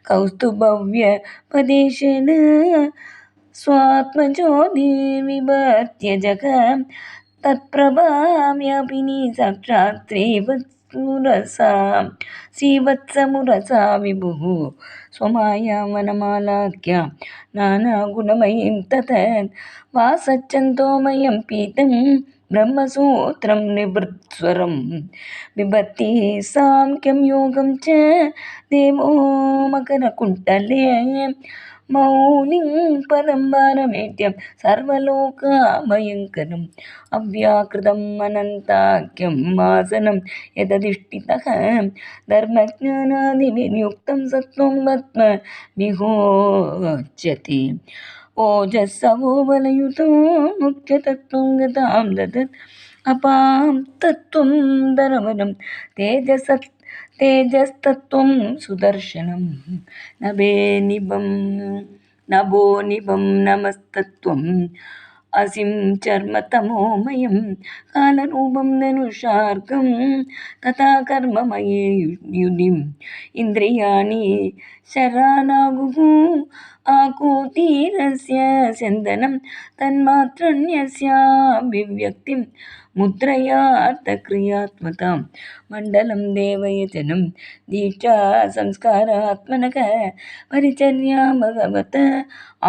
कौस्तुभव्यपदेशेन स्वात्मज्योतिर्विभर्त्य जग तत्प्रभाव्यापिनी साक्षात् श्रीवत्समुरसा विभुः स्वमायां वनमालाख्या नानागुणमयीं ततत् वासच्चन्तोमयं पीतं ब्रह्मसूत्रं निवृत्स्वरं बिभर्ति साङ्ख्यं योगं च देवो मकरकुण्डले मौलिं पदं वारमेट्यं सर्वलोकभयङ्करम् अव्याकृतम् अनन्ताख्यम् आसनं यदधिष्ठितः धर्मज्ञानादिविनियुक्तं सत्त्वं पद्म विहोच्यते ओजस्सवो बलयुतो मुख्यतत्त्वं गतां ददत् अपां तत्त्वं धनवनं तेजस्तत्त्वं सुदर्शनं नभो निभं नमस्तत्त्वम् असिं चर्मतमोमयं कालरूपं धनुषार्कं तथा कर्ममये युधिम् इन्द्रियाणि शरानागुः आकूतीरस्य स्यन्दनं तन्मात्रण्यस्याभिव्यक्तिं मुद्रयार्थक्रियात्मतां मण्डलं देवयजनं दीक्षा संस्कारात्मनः परिचर्या भगवत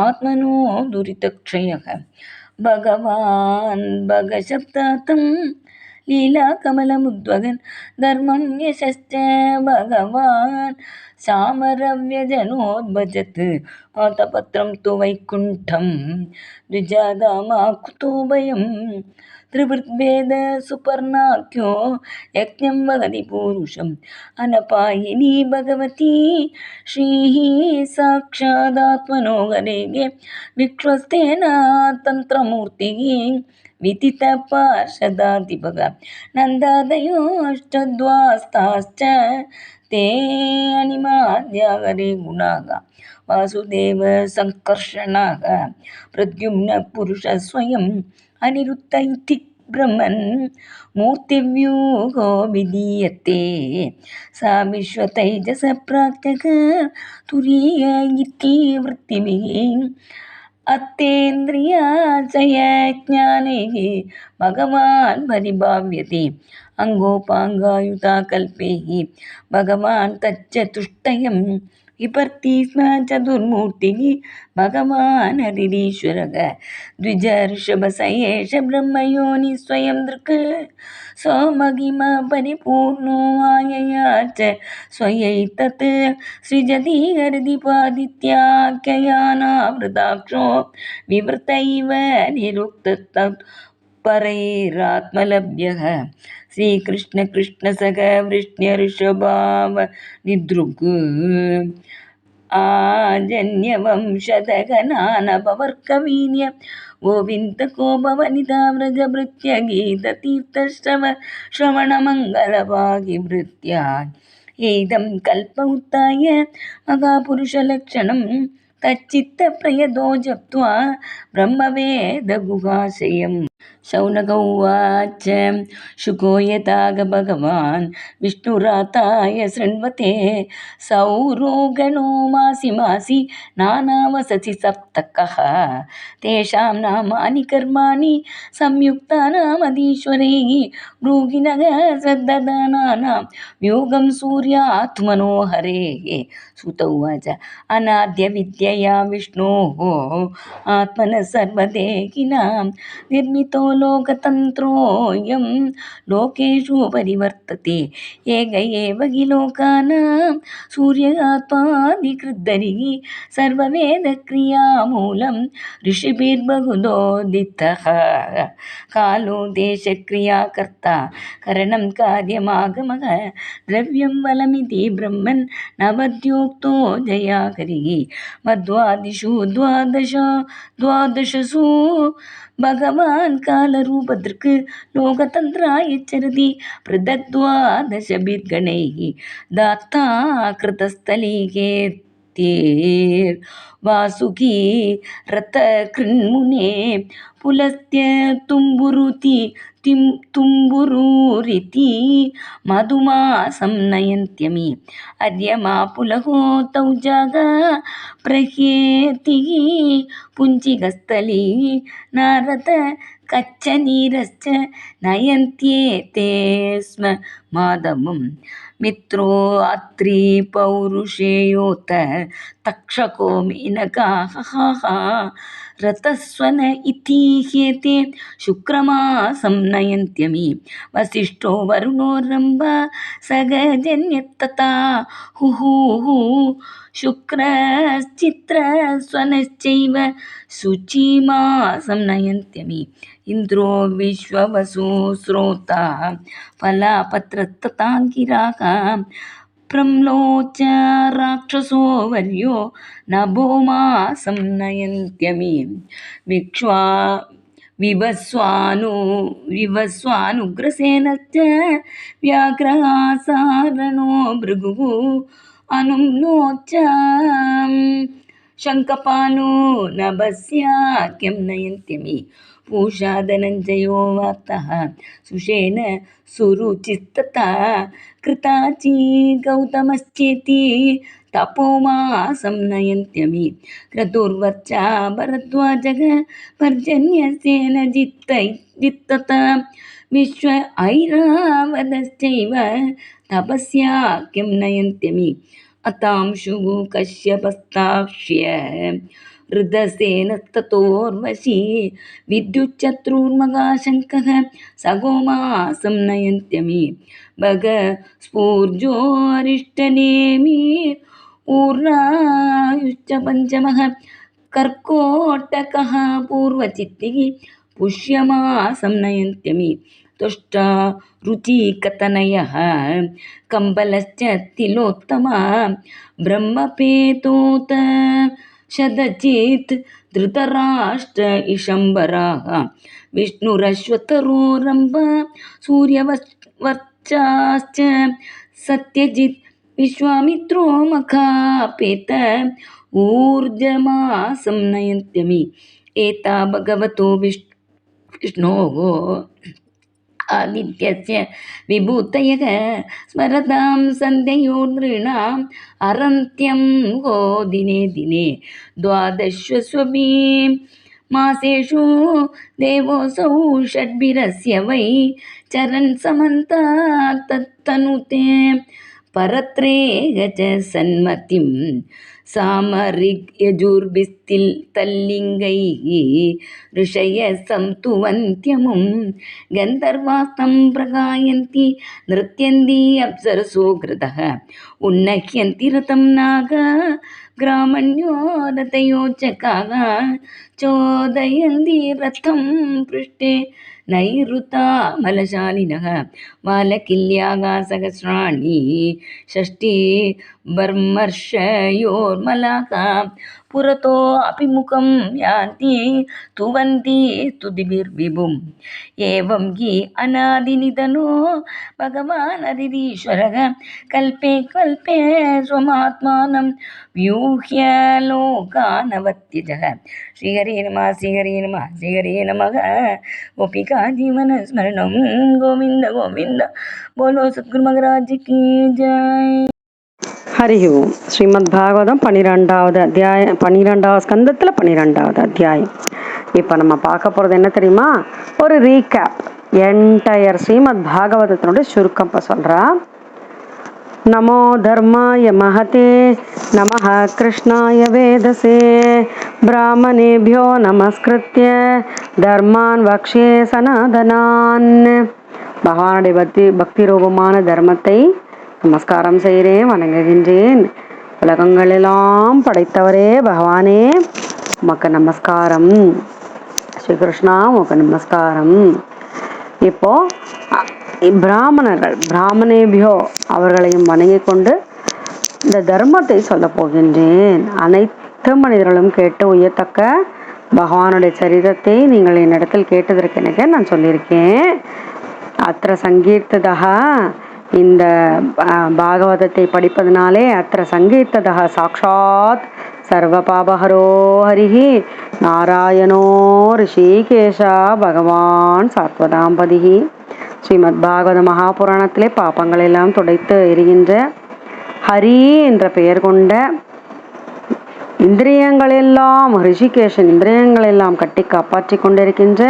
आत्मनो दुरितक्षयः भगवान् भगशब्दार्थं लीलाकमलमुद्वगन् धर्मं यशश्च भगवान् सामरव्यजनोद्भजत् पातपत्रं तु वैकुण्ठं द्विजादामाकुतो भयं त्रिवृद्वेद सुपर्णाख्यो यज्ञं वदति पूरुषम् अनपायिनी भगवती श्रीः साक्षादात्मनो गरेगे विक्ष्वस्तेन तन्त्रमूर्तिः विदितपार्षदाधिपग नन्दादयो अष्टद्वास्ताश्च ते अनिमाद्यागरे गुणाः वासुदेव सङ्कर्षणाः प्रद्युम्नपुरुषस्वयम् अनिरुद्ध इति ब्रह्मन् मूर्तिव्यूहो विधीयते सा विश्वतैजसप्राज्ञः तुरीय इति वृत्तिभिः अत्तेन्द्रियाचयज्ञानैः भगवान् परिभाव्यते अङ्गोपाङ्गायुता कल्पैः भगवान् तच्चतुष्टयं विपर्ति स्म चतुर्मूर्तिः भगवान् हरिरीश्वरः द्विजर्षभस एष ब्रह्मयोनि स्वयं दृक् स्वमहिमा परिपूर्णो मायया च स्वयैतत् सृजति हरिदीपादित्याख्ययानावृताक्षो विवृत इव निरुक्तत् परैरात्मलभ्यः श्रीकृष्ण कृष्ण सख वृष्ण्यऋषभाव निदृक् आजन्यवंशदगनानपवर्कवीर्य गोविन्दकोपवनिता व्रजभृत्यगीततीर्थश्रव श्रवणमङ्गलभागिभृत्या एदं कल्प उत्थाय महापुरुषलक्षणं तच्चित्तप्रयदो जप्त्वा ब्रह्मवेदगुहाशयम् शौनक उवाच शुको यथाग भगवान् विष्णुराताय शृण्वते सौरो गणो मासि मासि नानावससि सप्तकः तेषां नामानि कर्माणि संयुक्तानामधीश्वरैः भृगिनः श्रद्धदानानां योगं सूर्यात्मनो हरेः सुत उवाच अनाद्यविद्यया विष्णोः आत्मनः सर्वदेहिनां निर्मितो लोकतन्त्रोऽयं लोकेषु परिवर्तते एक एव हि लोकानां सूर्य आत्मादिकृद्धरिः सर्ववेदक्रियामूलं ऋषिभिर्बहुदोदितः कालो देशक्रियाकर्ता करणं कार्यमागमः द्रव्यं बलमिति ब्रह्मन् नवद्योक्तो जयाकरिः मध्वादिषु द्वादशसु भगवान् कालरूपदृक् लोकतन्त्राय चरति पृथक् द्वादशभिर्गणैः दात्ता कृतस्थलीकेर्वासुकी रथकृन्मुने पुलस्त्य तुम्बुरूरिति मधुमासं नयन्त्यमि अर्यमा पुलहो तौजाग प्रह्येतिः पुञ्जिकस्थली नारद कच्चनीरश्च नयन्त्येते स्म माधवं मित्रो अत्रि पौरुषेयोत तक्षको मेनकाः रतस्वन इति ह्येते शुक्रमासं नयन्त्यमि वसिष्ठो वरुणो रम्भ सगजन्यत्तथा हुहुः शुक्रश्चित्रस्वनश्चैव शुचिमासं नयन्त्यमि इन्द्रो विश्ववसु श्रोता फलापत्रतताङ्गिराः प्रम्लोच राक्षसो वर्यो नभोमासं नयन्त्यमि विवस्वानुग्रसेनश्च व्याघ्रासारणो भृगुः अनुम्नोच शङ्खपालो नभस्याख्यं नयन्त्यमि पूषा धनञ्जयो वाक्तः सुषेण सुरुचिस्तथा कृताची गौतमश्चेति तपोमासं नयन्त्यमि क्रतुर्वर्चा भरद्वाजः पर्जन्यसेन जित्तत विश्व ऐरावतश्चैव तपस्याख्यं नयन्त्यमि अतांशुः कश्यपस्ताक्ष्य हृदसेनस्ततोर्वशी विद्युच्चत्रुर्मगाशङ्कः सगोमासं नयन्त्यमि भग स्फूर्जो अरिष्टनेमि ऊर्रायुश्च पञ्चमः कर्कोटकः पूर्वचित्तिः पुष्यमासं नयन्त्यमि तुष्टा रुचिकतनयः कम्बलश्च तिलोत्तमा ब्रह्मपेतोत शतचित् धृतराष्ट्र इशम्बराः विष्णुरश्वतरोरम्भ सूर्यवर्चाश्च सत्यजित् विश्वामित्रो मखापेत ऊर्जमासं नयन्त्यमि एता भगवतो विष्णोः आदित्यस्य विभूतयः स्मरतां सन्ध्योर्नृणाम् अरन्त्यं गो दिने दिने द्वादशस्वपि मासेषु देवोऽसौ षड्भिरस्य वै चरन् समन्तात् तत्तनुते परत्रे गज सन्मतिं सामरिग्यजुर्भिस्तल्लिङ्गैः ऋषयः संतुवन्त्यमुं गन्धर्वास्तं प्रगायन्ति नृत्यन्ति अप्सरसो घृतः उन्नह्यन्ति रतं नागा ग्रामण्यो रथयोचकाः चोदयन्ति रथं पृष्ठे नैऋता मलशालिनः मालकिल्याः सहस्राणि षष्ठी बर्मर्षयोर्मलाः पुरतो अभिमुखं यान्ति स्तुवन्ति स्तुतिभिर्विभुम् एवं हि अनादिनिधनो भगवान् हरिरीश्वरः कल्पे कल्पे स्वमात्मानं व्यूह्य लोकानवत्यजः श्रीहरे नमः श्रीहरे नमः श्रीहरे नमः गोपिका जीवन स्मरणं गोविंद गोविंद बोलो सद्गुरु महाराज की जय. ஹரி ஓம். ஸ்ரீமத் பாகவதம் 12வது அத்தியாயம், 12வது ஸ்கந்தத்தில் 12வது அத்தியாயம். இப்போ நம்ம பார்க்க போகிறது என்ன தெரியுமா? ஒரு ரீகேப். என்டையர் ஸ்ரீமத் பாகவதத்தினுடைய சுருக்கம் இப்போ சொல்கிறா. நமோ தர்மாய மகதே நமஹ கிருஷ்ணாய வேதசே பிராமணேபியோ நமஸ்கிருத்ய தர்மான் வக்ஷே சனாதனான். பகவானுடைய பக்தி ரூபமான தர்மத்தை நமஸ்காரம் செய்கிறேன், வணங்குகின்றேன். உலகங்களெல்லாம் படைத்தவரே பகவானே, உமக்கு நமஸ்காரம். ஸ்ரீகிருஷ்ணா உமக்கு நமஸ்காரம். இப்போ பிராமணர்கள், பிராமணேபியோ அவர்களையும் வணங்கி கொண்டு இந்த தர்மத்தை சொல்ல போகின்றேன். அனைத்து மனிதர்களும் கேட்டு உயர்த்தக்க பகவானுடைய சரிதத்தை நீங்கள் என்னிடத்தில் கேட்டதற்கு எனக்கு நான் சொல்லியிருக்கேன். அத்திர சங்கீர்த்ததா, இந்த பாகவதத்தை படிப்பதனாலே அத்திர சங்கீர்த்ததா சாக்ஷாத் சர்வ பாபஹரோ ஹரிஹி நாராயணோ ரிஷிகேஷா பகவான் சாத்வதாம்பதிஹி. ஸ்ரீமத் பாகவத மகாபுராணத்திலே பாப்பங்கள் எல்லாம் துடைத்து எரிகின்ற ஹரி என்ற பெயர் கொண்ட இந்திரியங்களெல்லாம் ரிஷிகேஷன் இந்திரியங்களெல்லாம் கட்டி காப்பாற்றி கொண்டிருக்கின்ற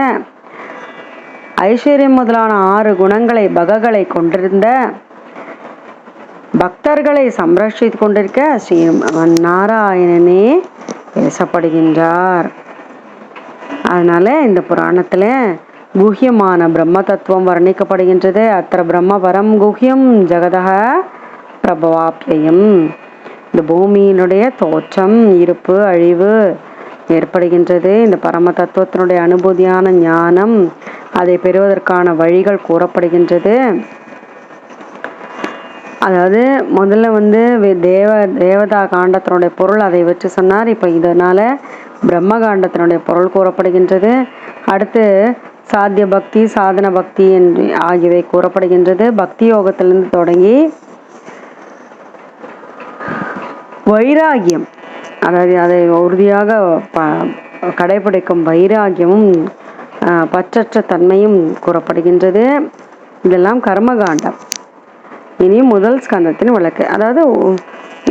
ஐஸ்வர்யம் முதலான 6 குணங்களை பககளை கொண்டிருந்த பக்தர்களை சம்ரட்சித்து கொண்டிருக்க ஸ்ரீ நாராயணனே பேசப்படுகின்றார். அதனால இந்த புராணத்துல குஹ்யமான பிரம்ம தத்துவம் வர்ணிக்கப்படுகின்றது. அத்திர பிரம்ம பரம் குஹ்யம் ஜெகதः பிரபவாப்யம். இந்த பூமியினுடைய தோற்றம், இருப்பு, அழிவு ஏற்படுகின்றது. இந்த பரம தத்துவத்தினுடைய அனுபூதியான ஞானம், அதை பெறுவதற்கான வழிகள் கூறப்படுகின்றது. அதாவது முதல்ல தேவதா காண்டத்தினுடைய பொருள் அதை வச்சு சொன்னார். இப்போ இதனால் பிரம்ம காண்டத்தினுடைய பொருள் கூறப்படுகின்றது. அடுத்து சாத்திய பக்தி, சாதன பக்தி என்று ஆகியவை கூறப்படுகின்றது. பக்தி யோகத்திலிருந்து தொடங்கி வைராகியம், அதாவது அதை உறுதியாக கடைபிடிக்கும் வைராகியமும் பற்றற்ற தன்மையும் கூறப்படுகின்றது. இதெல்லாம் கர்மகாண்டம். இனி முதல் ஸ்கந்தத்தின் விளக்கு, அதாவது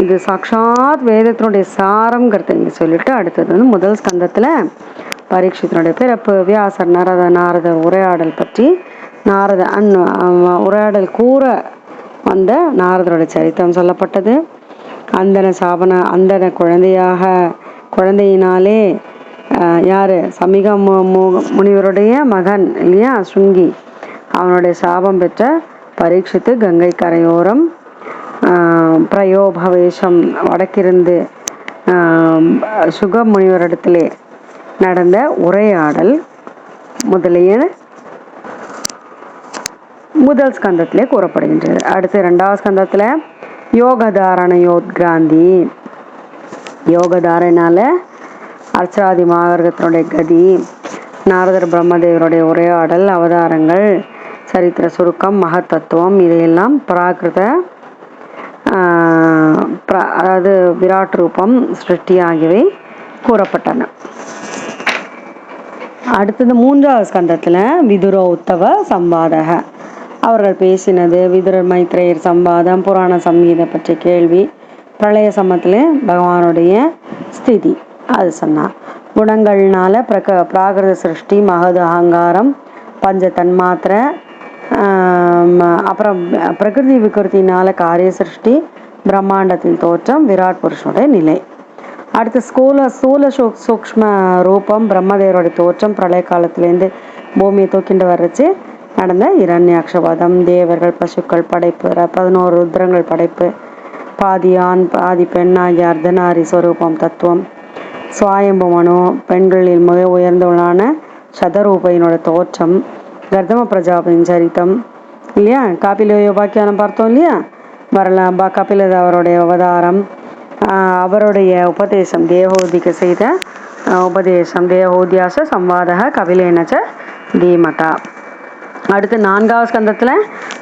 இது சாட்சாத் வேதத்தினுடைய சாரம்ங்கிறத இங்கே சொல்லிட்டு அடுத்தது முதல் ஸ்கந்தத்தில் பரீட்சித்தினுடைய பிறப்பு, வியாசர் நாரதர் உரையாடல் பற்றி உரையாடல் கூற வந்த நாரதருடைய சரித்திரம் சொல்லப்பட்டது. அந்தன குழந்தையினாலே யார் சமிக முனிவருடைய மகன் இல்லையா சுங்கி, அவனுடைய சாபம் பெற்ற பரீட்சித்து கங்கை கரையோரம் பிரயோபவேஷம் வடக்கிருந்து சுக முனிவரிடத்திலே நடந்த உரையாடல் முதலிய முதல் ஸ்கந்தத்திலே கூறப்படுகின்றது. அடுத்து 2வது ஸ்கந்தத்தில் யோகதாரணயோத்கிராந்தி, யோகதாரனால அர்ச்சாதி மார்க்கத்தினுடைய கதி, நாரதர் பிரம்மதேவருடைய உரையாடல், அவதாரங்கள், சரித்திர சுருக்கம், மகத்தத்துவம், இதையெல்லாம் பிராகிருத அதாவது விராட் ரூபம், சிருஷ்டி ஆகியவை கூறப்பட்டன. அடுத்தது 3வது ஸ்கந்தத்தில் விதுர உத்தவ சம்பாதக, அவர்கள் பேசினது, விதுரர் மைத்ரேயர் சம்பாதம், புராண சம்ஹீதை பற்றிய கேள்வி, பிரளய சமத்தில் பகவானுடைய ஸ்திதி அது சொன்னார். குணங்கள்னால பிராகிருத சிருஷ்டி, மகது அகங்காரம், பஞ்ச தன்மாத்திரை, அப்புறம் பிரகிருதி விகிருத்தினால காரிய சிருஷ்டி, பிரம்மாண்டத்தின் தோற்றம், விராட் புருஷனுடைய நிலை. அடுத்து ஸ்தூல சூக்ஷ்ம ரூபம், பிரம்மதேவருடைய தோற்றம், பிரளய காலத்திலேருந்து பூமியை தூக்கிண்டு வர்றச்சு நடந்த இரண்யாக்ஷவதம், தேவர்கள் பசுக்கள் படைப்பு, 11 ருத்ரங்கள் படைப்பு, பாதி ஆண் பாதி பெண் ஆகிய அர்த்தநாரி ஸ்வரூபம் தத்துவம், சுவாயம்பு மனு, பெண்களில் மிக உயர்ந்தவளான சதரூபையினோட தோற்றம், கர்தம பிரஜாபதியின் சரித்தம் இல்லையா, காபில யோபாக்கியானம் பார்த்தோம் இல்லையா, கபிலதேவருடைய அவதாரம், அவருடைய உபதேசம், தேவோதிக்க செய்த உபதேசம், தேவோதியாச சம்வாதக கபிலேனச்ச தீமதா. அடுத்து 4வது ஸ்கந்தத்தில்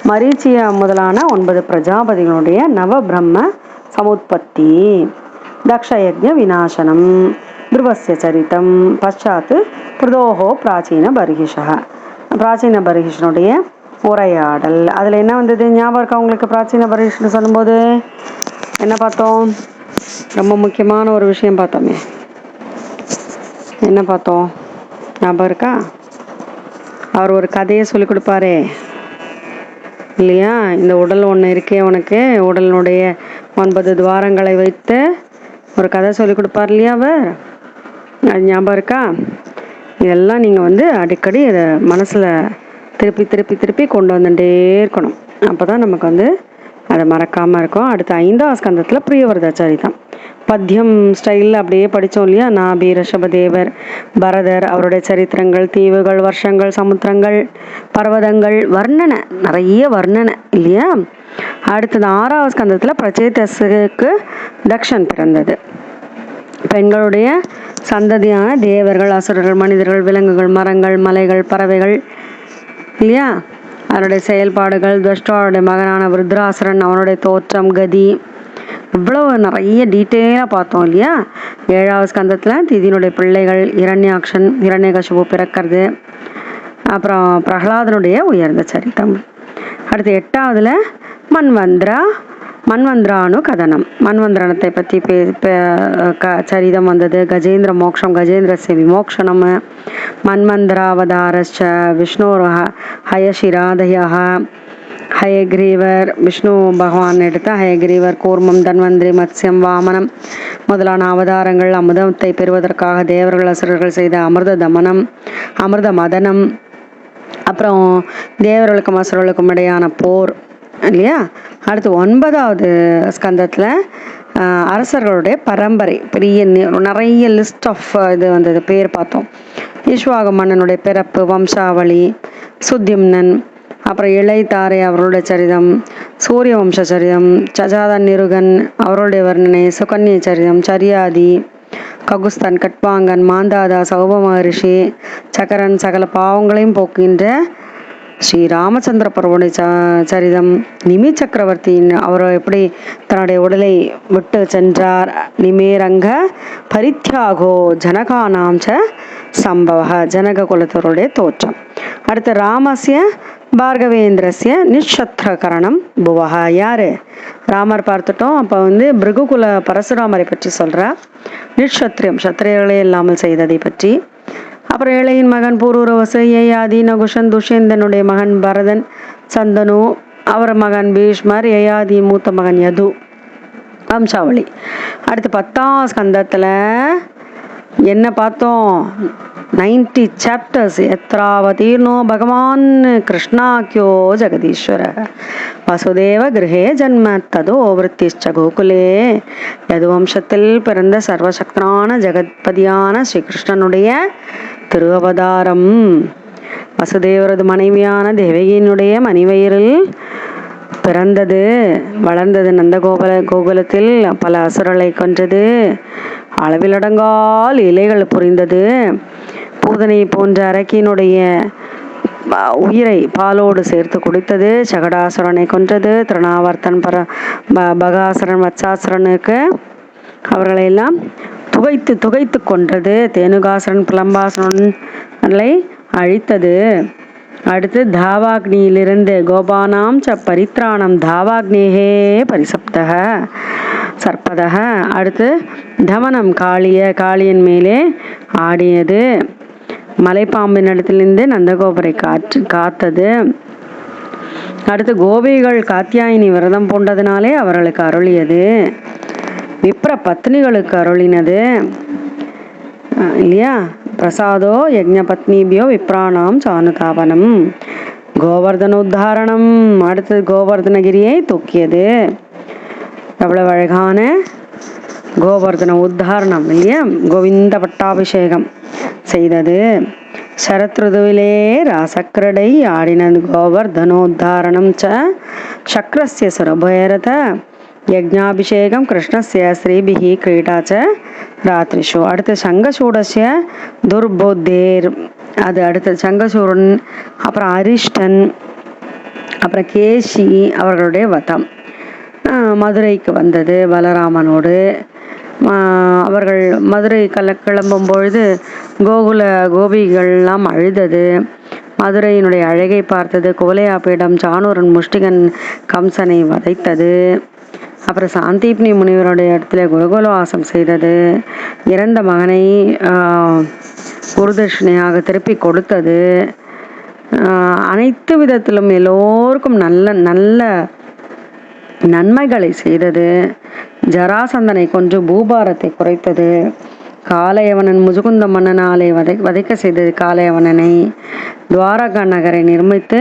மரீச்சிய முதலான 9 பிரஜாபதிகளுடைய நவபிரம்ம சமுத்பத்தி, தக்ஷயஜ்ஞ விநாசனம், துருவஸ்ய சரித்தம், பஷாத்து புருதோஹோ பிராச்சீன பர்ஹிஷனுடைய உரையாடல். அதில் என்ன வந்தது ஞாபகம் இருக்கா உங்களுக்கு? பிராச்சீன பர்ஹிஷ்னு சொல்லும்போது என்ன பார்த்தோம்? ரொம்ப முக்கியமான ஒரு விஷயம் பார்த்தோமே. என்ன பார்த்தோம் ஞாபகம் இருக்கா? அவர் ஒரு கதையை சொல்லி கொடுப்பாரே இல்லையா, இந்த உடல் ஒன்று இருக்கே உனக்கு, உடலினுடைய 9 துவாரங்களை வைத்து ஒரு கதை சொல்லி கொடுப்பார் இல்லையா அவர், அது ஞாபகம் இருக்கா? இதெல்லாம் நீங்கள் அடிக்கடி இதை மனசில் திருப்பி கொண்டு வந்துட்டே இருக்கணும். அப்போ தான் நமக்கு அதை மறக்காமல் இருக்கும். அடுத்து 5வது ஸ்கந்தத்தில் பிரியவரதாச்சாரிதான் பத்தியம் ஸ்டைலில் அப்படியே படித்தோம் இல்லையா. நாபி, ரிஷபதேவர், பரதர், அவருடைய சரித்திரங்கள், தீவுகள், வருஷங்கள், சமுத்திரங்கள், பர்வதங்கள், வர்ணனை, நிறைய வர்ணனை இல்லையா. அடுத்தது 6வது ஸ்கந்தத்தில் பிரச்சேதஸுக்கு தக்ஷன் பிறந்தது. பெண்களுடைய சந்ததியான தேவர்கள், அசுரர்கள், மனிதர்கள், விலங்குகள், மரங்கள், மலைகள், பறவைகள் இல்லையா, அவருடைய செயல்பாடுகள், துஷ்டாவுடைய மகனான விருத்ராசுரன், அவனுடைய தோற்றம், கதி, இவ்வளவு நிறைய டீட்டெயிலாக பார்த்தோம் இல்லையா. 7வது ஸ்கந்தத்தில் திதியினுடைய பிள்ளைகள், இரண்யாக்ஷன், இரண்யகசிபு பிறக்கிறது, அப்புறம் பிரகலாதனுடைய உயர்ந்த சரித்தம். அடுத்து 8வதுல மன்வந்திரா மன்வந்திரானு கதனம், மன்வந்திரணத்தை பற்றி சரிதம் வந்தது. கஜேந்திர மோக்ஷம், கஜேந்திரஸ்ய விமோக்ஷனம், மன்வந்திராவதாரஸ்ச விஷ்ணோர் ஹயசிராதய, ஹயக்ரீவர் விஷ்ணு பகவான் எடுத்த ஹயக்ரீவர், கூர்மம், தன்வந்திரி, மத்ஸ்யம், வாமனம் முதலான அவதாரங்கள். அமிர்தத்தை பெறுவதற்காக தேவர்கள் அசுரர்கள் செய்த அமிர்த தமனம், அமிர்த மதனம், அப்புறம் தேவர்களுக்கும் அசுரர்களுக்கும் இடையான போர் இல்லையா. அடுத்து 9வது ஸ்கந்தத்தில் அரசர்களுடைய பரம்பரை, பெரிய நிறைய லிஸ்ட் ஆஃப் இது வந்தது, பேர் பார்த்தோம். ஈஸ்வாக மன்னனுடைய பிறப்பு, வம்சாவளி, சுத்திம்னன், அப்புறம் இளைத்தாரை அவர்களுடைய சரிதம், சூரிய வம்ச சரிதம், சஜாதன் நிருகன் அவர்களுடைய வர்ணனை, சுகன்ய சரிதம், சரியாதி, ககுஸ்தன், கட்பாங்கன், மாந்தாதா, சௌப மகரிஷி, சக்கரன், சகல பாவங்களையும் போக்குகின்ற ஸ்ரீ ராமச்சந்திர பிரபுடைய சரிதம், நிமி சக்கரவர்த்தியின் அவர் எப்படி தன்னுடைய உடலை விட்டு சென்றார், நிமேரங்க பரித்யாகோ ஜனகானாம் ச சம்பவ, ஜனக குலத்தருடைய தோற்றம். அடுத்து ராமஸ்ய பார்கவேந்திரஸ்ய நிஷத்ரகரணம் புவக, யாரு ராமர் பார்த்துட்டோம். அப்போ பிருகுகுல பரசுராமரை பற்றி சொல்கிறார். நிஷத்ரியம், சத்திரியர்களே இல்லாமல் செய்ததை பற்றி. அப்புறம் ஏழையின் மகன் பூரூரவசு, யயாதி, நகுஷன், துஷ்யந்தனுடைய மகன் பரதன், சந்தனு, அவர் மகன் பீஷ்மர், யயாதி மூத்த மகன் யது, வம்சாவளி. அடுத்து 10ஆம் ஸ்கந்தத்தில் என்ன பார்த்தோம்? 90 சாப்டர்ஸ். எத்ராவதீர்ணோ பகவான் கிருஷ்ணாக்கியோ ஜெகதீஸ்வர, வசுதேவ கிரகே ஜன்ம ததோ விருத்திஷ்ச கோகுலே. யதுவம்சத்தில் பிறந்த சர்வசக்தனான ஜெகத்பதியான ஸ்ரீகிருஷ்ணனுடைய திருவதாரம். வசுதேவரது மனைவியான தேவகியினுடைய மணிவயிறில் பிறந்தது, வளர்ந்தது. கோகுலத்தில் பல அசுரலை கொன்றது, அளவிலடங்கால் இலைகள் புரிந்தது. பூதனை போன்ற அரக்கியினுடைய உயிரை பாலோடு சேர்த்து குடித்தது. சகடாசுரனை கொன்றது. திருநாவர்த்தன், பகாசுரன், வத்சாசுரனுக்கு அவர்களையெல்லாம் துகைத்து கொன்றது. தேனுகாசுரன், புலம்பாசுரனை அழித்தது. அடுத்து தாவாக்னியிலிருந்து கோபானாம் ச பரித்ராணம் தாவாக்னேகே பரிசப்தக சர்ப்பதக. அடுத்து தமனம், காளியன் மேலே ஆடியது. மலைப்பாம்பின் இடத்திலிருந்து நந்தகோபரை காத்தது. அடுத்து கோபிகள் காத்தியாயினி விரதம் பூண்டதினாலே அவர்களுக்கு அருளியது. விப்ர பத்னிகளுக்கு அருளினது இல்லையா. பிரசாதோ யஜ்ஞ பத்னிபியோ விப்ராணாம் சானுதாபனம். கோவர்தன உத்தாரணம், அடுத்து கோவர்தனகிரியை தூக்கியது. எவ்வளவு அழகான கோவர்தன உத்தாரணம் இல்லையா. கோவிந்த பட்டாபிஷேகம் செய்தது. சரத்ருதுவிலே ராசக்கிரடை ஆடினது. கோவர்தனோத்தாரணம் ச சக்ரஸ்ய சுரபைரத யஜ்ஞாபிஷேகம் கிருஷ்ணஸ்ய ஸ்ரீபிஹி கிரீடா ச ராத்ரிஷு. அடுத்து சங்கசூடஸ்ய துர்போத்தேர், அது அடுத்தது சங்கசூரன், அப்புறம் அரிஷ்டன், அப்புறம் கேசி அவர்களுடைய வதம். மதுரைக்கு வந்தது பலராமனோடு. அவர்கள் மதுரை கிளம்பும் பொழுது கோகுல கோபிகள்லாம் அழுதது. மதுரையினுடைய அழகை பார்த்தது. குவலையாப்பிடம் சானூரன் முஷ்டிகன் கம்சனை வதைத்தது. அப்புறம் சாந்தீப்னி முனிவருடைய இடத்துல குருகுலவாசம் செய்தது. இறந்த மகனை குருதட்சிணையாக திருப்பி கொடுத்தது. அனைத்து விதத்திலும் எல்லோருக்கும் நல்ல நல்ல நன்மைகளை செய்தது. ஜராசந்தனை கொன்று பூபாரத்தை குறைத்தது. காளையவனன் முசுகுந்த மன்னனாலே வதைக்க செய்தது. காளையவனனை துவாரகா நகரை நிர்மித்து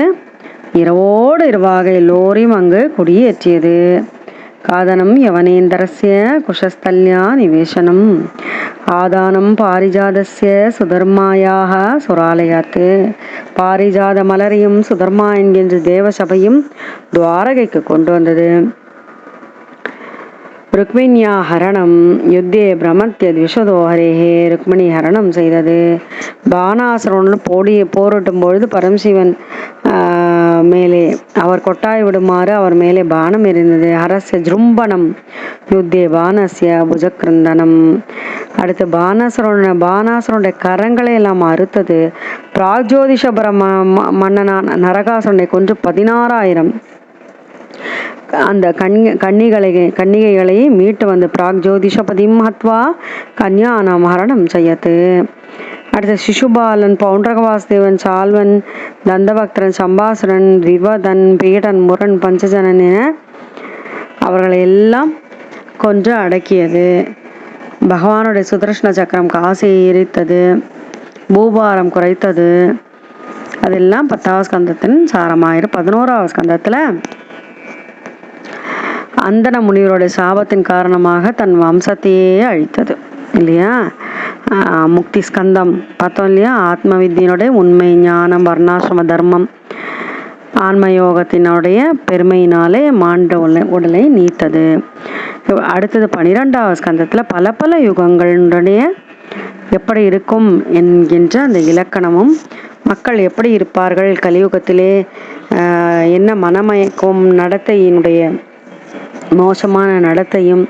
இரவோடு இரவாக எல்லோரையும் அங்கு குடியேற்றியது. காதனம் யவனேந்தரஸ்ய குஷஸ்தல்யா நிவேசனம் ஆதானம் பாரிஜாதஸ்ய சுதர்மாயாக சுராலயாத்து. பாரிஜாத மலரையும் சுதர்மா என்கின்ற தேவசபையும் துவாரகைக்கு கொண்டு வந்தது. ருக்மிணியா ஹரணம் யுத்தே பிரமத்திய விஷதோஹரேஹே, ருக்மிணி ஹரணம் செய்தது. பானாசுரனுடன் போரிட்டும் பொழுது பரம்சிவன் மேலே அவர் கொட்டாய் விடுமாறு அவர் மேலே பானம் எறிந்தது. ஹரஸ்ய ஜும்பனம் யுத்தே பானஸ்ய புஜக்கிருந்தனம். அடுத்து பானாசுரனுடைய கரங்களை எல்லாம் அறுத்தது. பிராக்ஜோதிஷபுர மன்னனான நரகாசுரனை கொன்று 16,000 அந்த கன்னிகைகளை மீட்டு வந்து பிராக் ஜோதிஷபதிம் ஹத்வா கன்யானாமஹரணம் செய்யத்து. அடுத்த சிசுபாலன், பௌண்டரகவாசுதேவன், சால்வன், தந்தபக்தரன், சம்பாசுரன், விவதன், பீடன், முரன், பஞ்சஜனன் என அவர்களை எல்லாம் கொன்று அடக்கியது. பகவானுடைய சுதர்ஷன சக்கரம் காசியை எரித்தது, பூபாரம் குறைத்தது. அதெல்லாம் 10வது ஸ்கந்தத்தின் சாரமாயிரு. 11வது ஸ்கந்தத்தில் அந்தன முனிவருடைய சாபத்தின் காரணமாக தன் வம்சத்தையே அழித்தது இல்லையா. முக்தி ஸ்கந்தம் பார்த்தோம் இல்லையா. ஆத்ம வித்தியினுடைய உண்மை, ஞானம், வர்ணாசிரம தர்மம், ஆன்மயோகத்தினுடைய பெருமையினாலே மாண்ட உடலை நீத்தது. அடுத்தது 12வது ஸ்கந்தத்தில் பல பல யுகங்களுடைய எப்படி இருக்கும் என்கின்ற அந்த இலக்கணமும், மக்கள் எப்படி இருப்பார்கள் கலியுகத்திலே, என்ன மனமயக்கும் நடத்தையினுடைய மோசமான நடத்தையும்,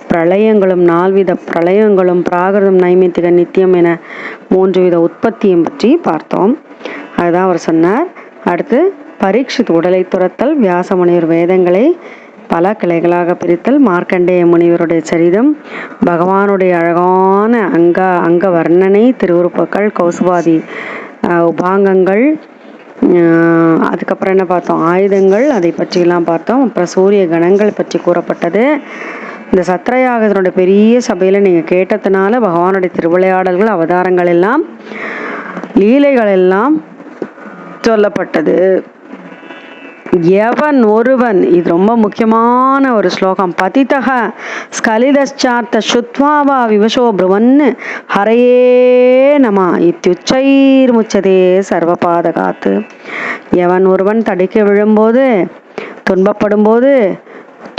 பிரளயங்களும், 4 வித பிரளயங்களும், பிராகிருதம், நைமித்திக, நித்தியம் என 3 வித உற்பத்தியும் பற்றி பார்த்தோம். அதுதான் அவர் சொன்னார். அடுத்து பரீட்சித் உடலை துரத்தல், வியாச முனிவர் வேதங்களை பல கிளைகளாக பிரித்தல், மார்க்கண்டேய முனிவருடைய சரிதம், பகவானுடைய அழகான அங்க வர்ணனை, திருவுருப்புக்கள், கௌசுபாதி உபாங்கங்கள், அதுக்கப்புறம் என்ன பார்த்தோம், ஆயுதங்கள், அதை பற்றியெல்லாம் பார்த்தோம். அப்புறம் சூரிய கணங்கள் பற்றி கூறப்பட்டது. இந்த சத்ரயாகத்தினுடைய பெரிய சபையில் நீங்கள் கேட்டதுனால பகவானுடைய திருவிளையாடல்கள், அவதாரங்கள் எல்லாம், லீலைகள் எல்லாம் சொல்லப்பட்டது. எவன் ஒருவன், இது ரொம்ப முக்கியமான ஒரு ஸ்லோகம், பதிதக ஸ்கலிதார்த்த சுத்வாவா விவசோ பிரவன் ஹரையே நம இத்தியுச்சைர் முச்சதே சர்வபாதகாத்து. எவன் ஒருவன் தடுக்கி விழும்போது, துன்பப்படும் போது,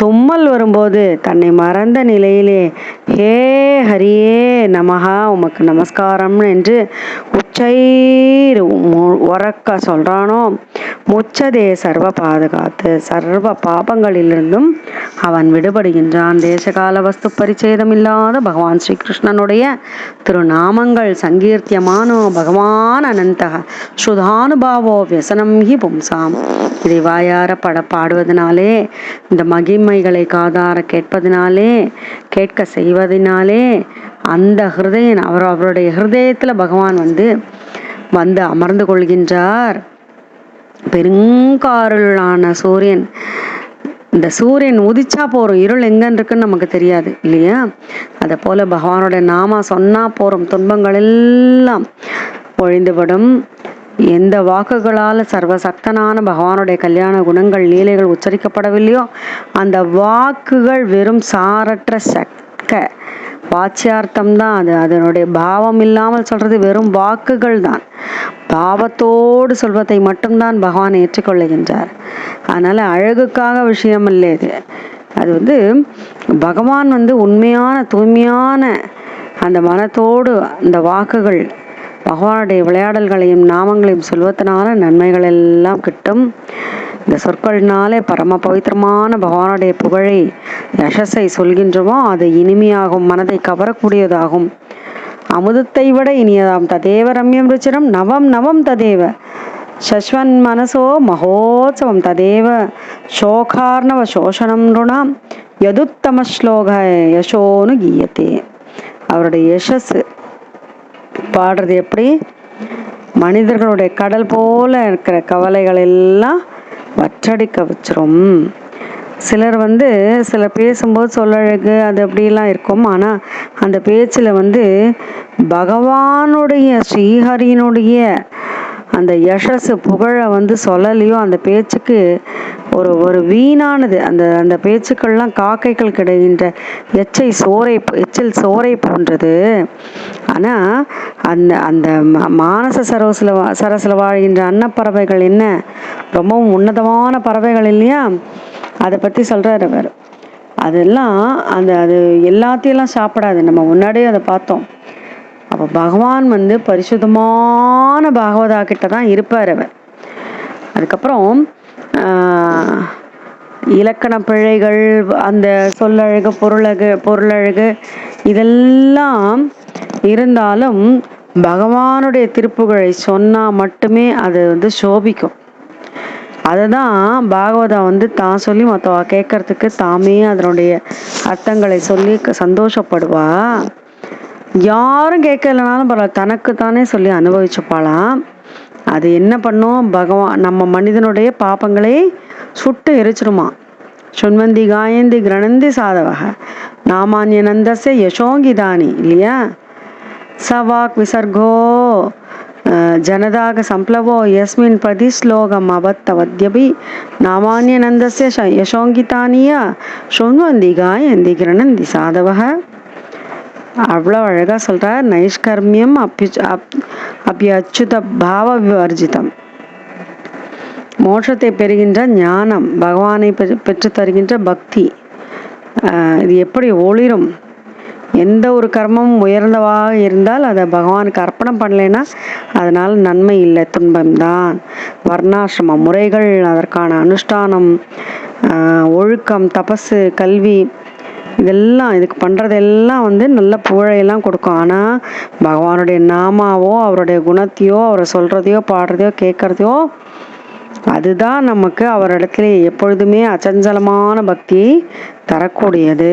தும்மல் வரும்போது தன்னை மறந்த நிலையிலே ஹே ஹரியே நமஹா, உமக்கு நமஸ்காரம் என்று உச்சைர் உறக்க சொல்றானோ, முச்சதே சர்வ பாதுகாத்து, சர்வ பாபங்களிலிருந்தும் அவன் விடுபடுகின்றான். தேசகால வஸ்து பரிச்சேதம் இல்லாத பகவான் ஸ்ரீகிருஷ்ணனுடைய திருநாமங்கள் சங்கீர்த்தியமானோ பகவான் அனந்தக சுதானுபாவோ வியசனம் ஹி பும்சாம். இதை வாயார பாடுவதனாலே, இந்த மகிமைகளை காதார கேட்பதினாலே, கேட்க செய்வதனாலே அந்த ஹிருதயன் அவருடைய ஹிருதயத்தில் பகவான் வந்து அமர்ந்து கொள்கின்றார். பெருங்காருளான சூரியன், இந்த சூரியன் உதிச்சா போறோம், இருள் எங்கன்னு இருக்குன்னு நமக்கு தெரியாது இல்லையா. அதை போல பகவானுடைய நாம சொன்னா போறோம், துன்பங்கள் எல்லாம் ஒழிந்துவிடும். எந்த வாக்குகளால் சர்வசக்தனான பகவானுடைய கல்யாண குணங்கள், லீலைகள் உச்சரிக்கப்படவில்லையோ அந்த வாக்குகள் வெறும் சாரற்ற சக்க வாச்சியார்த்தம் தான். அதனுடைய பாவம் இல்லாமல் சொல்றது வெறும் வாக்குகள் தான். பாவத்தோடு சொல்வதை மட்டும்தான் பகவான் ஏற்றுக்கொள்ளுகின்றார். அதனால அழகுக்காக விஷயம் இல்லை இது. அது பகவான் உண்மையான தூய்மையான அந்த மனத்தோடு அந்த வாக்குகள், பகவானுடைய விளையாடல்களையும் நாமங்களையும் சொல்வதனால நன்மைகள் எல்லாம் கிட்டும். இந்த சொற்களினாலே பரம பவித்திரமான பகவானுடைய புகழை, யசஸை சொல்கின்றமோ அது இனிமையாகும், மனதை கவரக்கூடியதாகும். அமுதத்தை விட இனியதாம். ததேவ ரம்யம் ருச்சிரம் நவம் நவம் ததேவ சஸ்வன் மனசோ மகோத்சவம் ததேவ சோகார்ணவ சோஷனம் ருணாம் யதுத்தம ஸ்லோக யசோனு கீயத்தே. அவருடைய யசஸ் பாடுறது எப்படி, மனிதர்களுடைய கடல் போல இருக்கிற கவலைகள் எல்லாம் வற்றடிக்க வச்சிரும். சிலர் சிலர் பேசும்போது சொல்லழகு அது அப்படிலாம் இருக்கும். ஆனால் அந்த பேச்சில் பகவானுடைய ஸ்ரீஹரியினுடைய அந்த யசஸ் புகழை சொல்லலையோ அந்த பேச்சுக்கு ஒரு வீணானது. அந்த பேச்சுக்கள்லாம் காக்கைகள் கிடைக்கின்ற எச்சில் சோரை போன்றது. ஆனால் அந்த மானச சரசில் வாழ்கின்ற அன்னப்பறவைகள் என்ன ரொம்பவும் உன்னதமான பறவைகள் இல்லையா. அதை பற்றி சொல்கிறார் அவர். அதெல்லாம் அது எல்லாத்தையெல்லாம் சாப்பிடாது. நம்ம முன்னாடியே அதை பார்த்தோம். அப்போ பகவான் பரிசுத்தமான பாகவதா கிட்ட தான் இருப்பார் அவர். அதுக்கப்புறம் இலக்கண பிழைகள், அந்த சொல்லழகு, பொருளழகு இதெல்லாம் இருந்தாலும் பகவானுடைய திருப்புகழை சொன்னால் மட்டுமே அது சோபிக்கும். அதை தான் பாகவதம் தான் சொல்லி மற்றவ கேட்கறதுக்கு தாமே அதனுடைய அர்த்தங்களை சொல்லி சந்தோஷப்படுவா. யாரும் கேட்கலனாலும் பரவாயில்ல, தனக்கு தானே சொல்லி அனுபவிச்சுப்பாளாம். அது என்ன பண்ணும், பகவான் நம்ம மனிதனுடைய பாப்பங்களை சுட்டு எரிச்சிருமா. சுன்வந்தி காயந்தி கிரணந்தி சாதவக நாமான்ய நந்தச யசோங்கிதானி இல்லையா. சவாக் விசர்கோ ஜனதாக சம்ப்ளவோ யஸ்மின் பிரதிஸ்லோகம் அவத்தவத்யபி நாமான்ய நந்தஸ்ய யசோங்கிதானிய சுன்வந்தி காயந்தி கிரணந்தி சாதவக. அவ்வளோ அழகாக சொல்கிறார். நைஷ்கர்மியம் அப்யச்சுத பாவ விவர்ஜிதம். மோட்சத்தை பெறுகின்ற ஞானம், பகவானை பெற்று தருகின்ற பக்தி, இது எப்படி ஒளிரும். எந்த ஒரு கர்மமும் உயர்ந்தவாக இருந்தால் அதை பகவானுக்கு அர்ப்பணம் பண்ணலைன்னா அதனால் நன்மை இல்லை, துன்பம்தான். வர்ணாசிரம முறைகள், அதற்கான அனுஷ்டானம், ஒழுக்கம், தபசு, கல்வி, இதெல்லாம் இதுக்கு பண்ணுறதெல்லாம் நல்ல புகழையெல்லாம் கொடுக்கும். ஆனால் பகவானுடைய நாமாவோ அவருடைய குணத்தையோ அவரை சொல்கிறதையோ பாடுறதையோ கேட்குறதையோ அதுதான் நமக்கு அவரிடத்துல எப்பொழுதுமே அச்சஞ்சலமான பக்தியை தரக்கூடியது.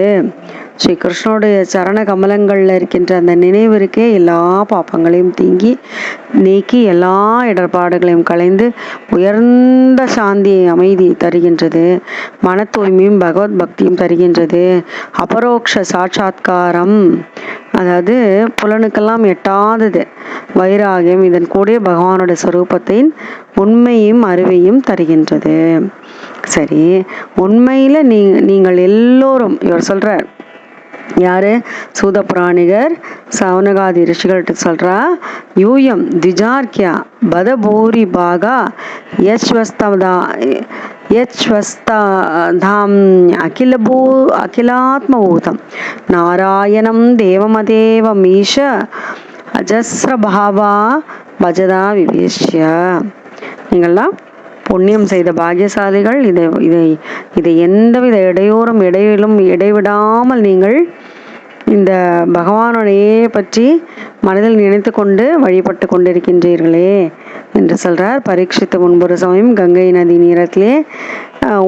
ஸ்ரீ கிருஷ்ணனுடைய சரண கமலங்களில் இருக்கின்ற அந்த நினைவிற்கே எல்லா பாப்பங்களையும் நீக்கி எல்லா இடர்பாடுகளையும் களைந்து உயர்ந்த சாந்தியை, அமைதி தருகின்றது. மன தூய்மையும் பகவத் பக்தியும் தருகின்றது. அபரோக்ஷ சாட்சாத்காரம், அதாவது புலனுக்கெல்லாம் எட்டாதது வைராகியம், இதன் கூட பகவானுடைய ஸ்வரூபத்தின் உண்மையும் அறிவையும் தருகின்றது. சரி, உண்மையில் நீங்கள் எல்லோரும், இவர் சொல்கிறார், யாரு, சூத புராணிகர் சவுனகாதி ரிஷிகள்கிட்ட சொல்கிறா, யூயம் திஜார்க்கியா பதபூரி பாகா யச்வஸ்தாம் அகிலாத்மபூதம் நாராயணம் தேவமதேவ மீஷ அஜஸ்ரபாவா பஜதா விவேஷ்ய. நீங்கள்லாம் புண்ணியம் செய்த பாக்கியசாலிகள். இதை எந்தவித இடையிலும் இடைவிடாமல் நீங்கள் இந்த பகவானுடைய பற்றி மனதில் நினைத்து கொண்டு வழிபட்டு கொண்டிருக்கின்றீர்களே என்று சொல்கிறார். பரீட்சித்து முன்பொரு சமயம் கங்கை நதி நீரத்திலே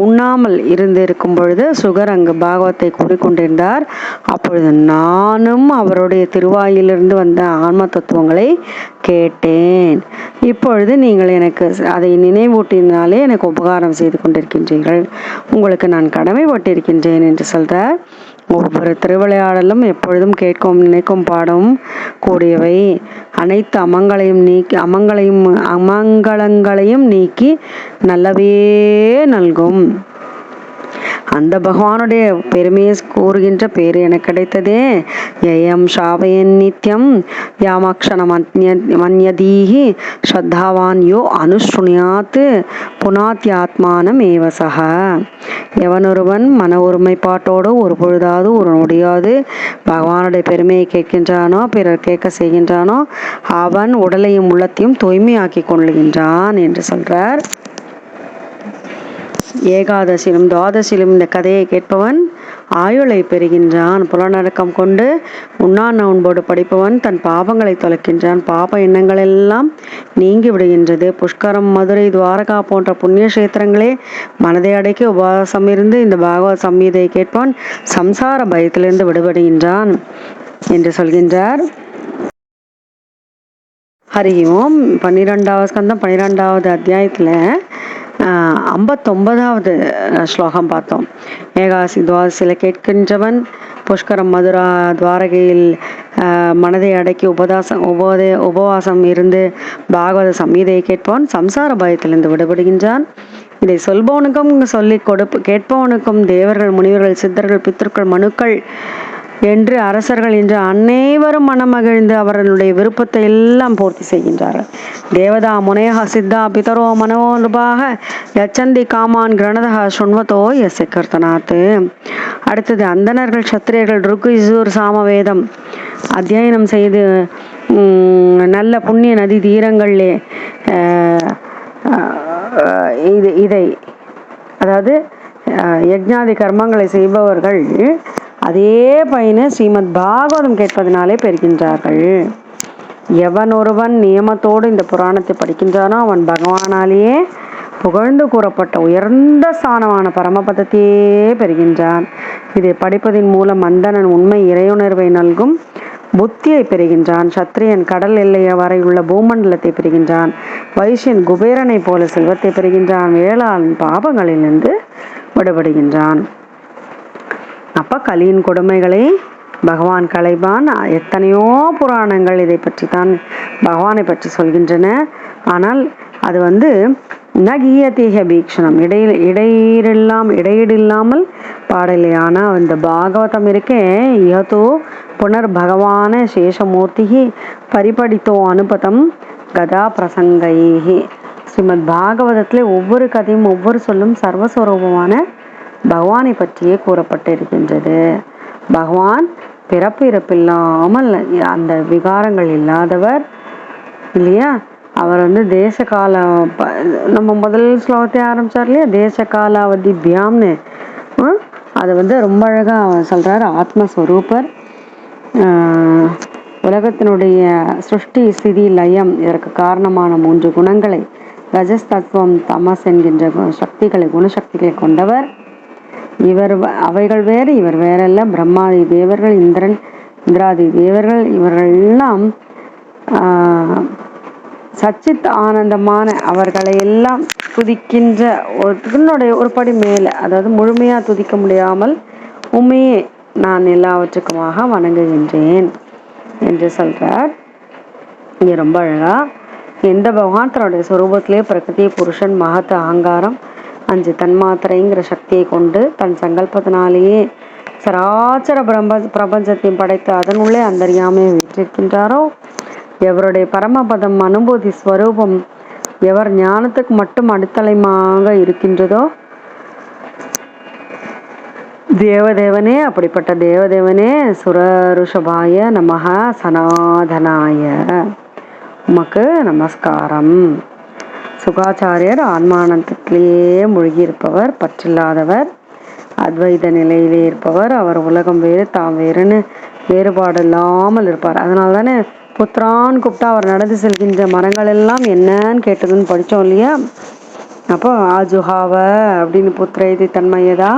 உண்ணாமல் இருக்கும் பொழுது சுகர் அங்கு பாகவத்தை கூறிக்கொண்டிருந்தார். அப்பொழுது நானும் அவருடைய திருவாயிலிருந்து வந்த ஆன்ம தத்துவங்களை கேட்டேன். இப்பொழுது நீங்கள் எனக்கு அதை நினைவூட்டினாலே எனக்கு உபகாரம் செய்து கொண்டிருக்கின்றீர்கள், உங்களுக்கு நான் கடமைப்பட்டிருக்கின்றேன் என்று சொல்கிறார். ஒவ்வொரு திருவிளையாடலும் எப்பொழுதும் கேட்கவும் நினைக்கும் பாடவும் கூடியவை. அனைத்து அமங்கலங்களையும் நீக்கி நல்லவே நல்கும். அந்த பகவானுடைய பெருமையை கூறுகின்ற பேர் எனக்கு கிடைத்ததே. யயம் ஷாவயன் நித்யம் யாமக்ஷண மன்யதீஹி ஸ்ரத்தாவான் யோ அனுஷ்ருணியாத் புனாத்யாத்மானம் ஏவசக. எவனொருவன் மன ஒருமைப்பாட்டோடு ஒரு பொழுதாவது ஒரு நொடியாவது பகவானுடைய பெருமையை கேட்கின்றானோ, பிறர் கேட்க செய்கின்றானோ, அவன் உடலையும் உள்ளத்தையும் தூய்மையாக்கி கொள்கின்றான் என்று சொல்றார். ஏகாதசியிலும் துவாதசியிலும் இந்த கதையை கேட்பவன் ஆயுளை பெறுகின்றான். புலனடக்கம் கொண்டு உண்ணா நோன்போடு படிப்பவன் தன் பாபங்களை தொலைக்கின்றான். பாப எண்ணங்கள் எல்லாம் நீங்கி விடுகின்றது. புஷ்கரம், மதுரை, துவாரகா போன்ற புண்ணிய கஷேத்திரங்களே மனதை அடக்கி உபவாசம் இருந்து இந்த பாகவத சம்ஹிதையை கேட்பவன் சம்சார பயத்திலிருந்து விடுபடுகின்றான் என்று சொல்கின்றார். ஹரி ஓம். 12வது ஸ்கந்தம் 12வது அத்தியாயத்தில் 59வது ஸ்லோகம் பார்த்தோம். ஏகாசி துவாதசியில் கேட்கின்றவன் புஷ்கரம், மதுரா, துவாரகையில் மனதை அடக்கி உபவாசம் இருந்து பாகவத சம்ஹிதையை கேட்பவன் சம்சார பயத்திலிருந்து விடுபடுகின்றான். இதை சொல்பவனுக்கும் கேட்பவனுக்கும் தேவர்கள், முனிவர்கள், சித்தர்கள், பித்தர்கள், மனுக்கள் என்று அரசர்கள் என்று அனைவரும் மனமகிழ்ந்து அவர்களுடைய விருப்பத்தை எல்லாம் பூர்த்தி செய்கின்றார்கள். தேவதா முனையக சித்தா பிதரோ மனோருபாக யச்சந்தி காமான் கிரணதா சுண்வத்தோ எஸ் கர்த்தனாத்து. அடுத்தது அந்தணர்கள், சத்திரியர்கள் ருக்கு யஜூர் சாமவேதம் அத்தியனம் செய்து நல்ல புண்ணிய நதி தீரங்களிலே இதை அதாவது யஜ்ஞாதி கர்மங்களை செய்பவர்கள் அதே பயனை ஸ்ரீமத் பாகவதம் கேட்பதனாலே பெறுகின்றார்கள். எவன் ஒருவன் நியமத்தோடு இந்த புராணத்தை படிக்கின்றானோ அவன் பகவானாலேயே புகழ்ந்து கூறப்பட்ட உயர்ந்த ஸ்தானமான பரமபதத்தையே பெறுகின்றான். இதை படிப்பதின் மூலம் அந்தணன் உண்மை இறையுணர்வை நல்கும் புத்தியை பெறுகின்றான். சத்திரியன் கடல் எல்லைய வரை உள்ள பூமண்டலத்தை பெறுகின்றான். வைசியன் குபேரனை போல செல்வத்தை பெறுகின்றான். வேளாண் பாபங்களிலிருந்து விடுபடுகின்றான். அப்ப கலியின் கொடுமைகளை பகவான் களைபான். எத்தனையோ புராணங்கள் இதை பற்றி தான் பகவானை பற்றி சொல்கின்றன. ஆனால் அது நகியதீக பீக்ஷணம், இடையீடில்லாமல் பாடலை. ஆனால் அந்த பாகவதம் இருக்கே, யதோ புனர் பகவான சேஷமூர்த்தி பரிபடித்தோ அனுபதம் கதா பிரசங்கைஹி. ஸ்ரீமத் பாகவதத்திலே ஒவ்வொரு கதையும் ஒவ்வொரு சொல்லும் சர்வஸ்வரூபமான பகவானை பற்றியே கூறப்பட்டு இருக்கின்றது. பகவான் பிறப்பு இறப்பில்லாமல் அந்த விகாரங்கள் இல்லாதவர் இல்லையா. அவர் தேச கால நம்ம முதல் ஸ்லோகத்தை ஆரம்பிச்சார் இல்லையா, தேச காலாவதி பியாம்னு. அது ரொம்ப அழகாக சொல்கிறார். ஆத்மஸ்வரூபர், உலகத்தினுடைய சிருஷ்டி ஸ்திதி லயம் இதற்கு காரணமான 3 குணங்களை, ரஜஸ் தத்துவம் தமஸ் என்கின்ற குணசக்திகளை கொண்டவர். அவைகள் வேறு இவர் வேறல்ல. பிரம்மாதி தேவர்கள், இந்திராதி தேவர்கள் இவர்கள் எல்லாம் சச்சித் ஆனந்தமான அவர்களை எல்லாம் துதிக்கின்ற ஒரு படி மேலே, அதாவது முழுமையாக துதிக்க முடியாமல் உண்மையே நான் எல்லாவற்றுக்குமாக வணங்குகின்றேன் என்று சொல்கிறார். இங்கே ரொம்ப அழகா எந்த பகவான் தன்னுடைய சொரூபத்திலே பிரகிருதி, புருஷன், மகத், அகங்காரம், 5 தன்மாத்திரைங்கிற சக்தியை கொண்டு தன் சங்கல்பத்தினாலேயே சராச்சர பிரபஞ்சத்தையும் படைத்து அதனுள்ளே அந்தரியாமையை வீற்றிருக்கின்றாரோ, எவருடைய பரமபதம் அனுபூதி ஸ்வரூபம் எவர் ஞானத்துக்கு மட்டும் அடித்தளமாக இருக்கின்றதோ, தேவதேவனே, அப்படிப்பட்ட தேவதேவனே, சுரருஷபாய நமஹ சனாதனாய, உமக்கு நமஸ்காரம். சுகாச்சாரியர் ஆன்மானந்தத்திலேயே மூழ்கியிருப்பவர், பற்றில்லாதவர், அத்வைத நிலையிலே இருப்பவர். அவர் உலகம் வேறு தாம் வேறுன்னு வேறுபாடு இல்லாமல் இருப்பார். அதனால தானே புத்திரான்னு கூப்பிட்டா அவர் நடந்து செல்கின்ற மரங்கள் எல்லாம் என்னன்னு கேட்டதுன்னு படித்தோம் இல்லையா. அப்போ ஆஜுஹாவ அப்படின்னு புத்திரேதி தன்மயதா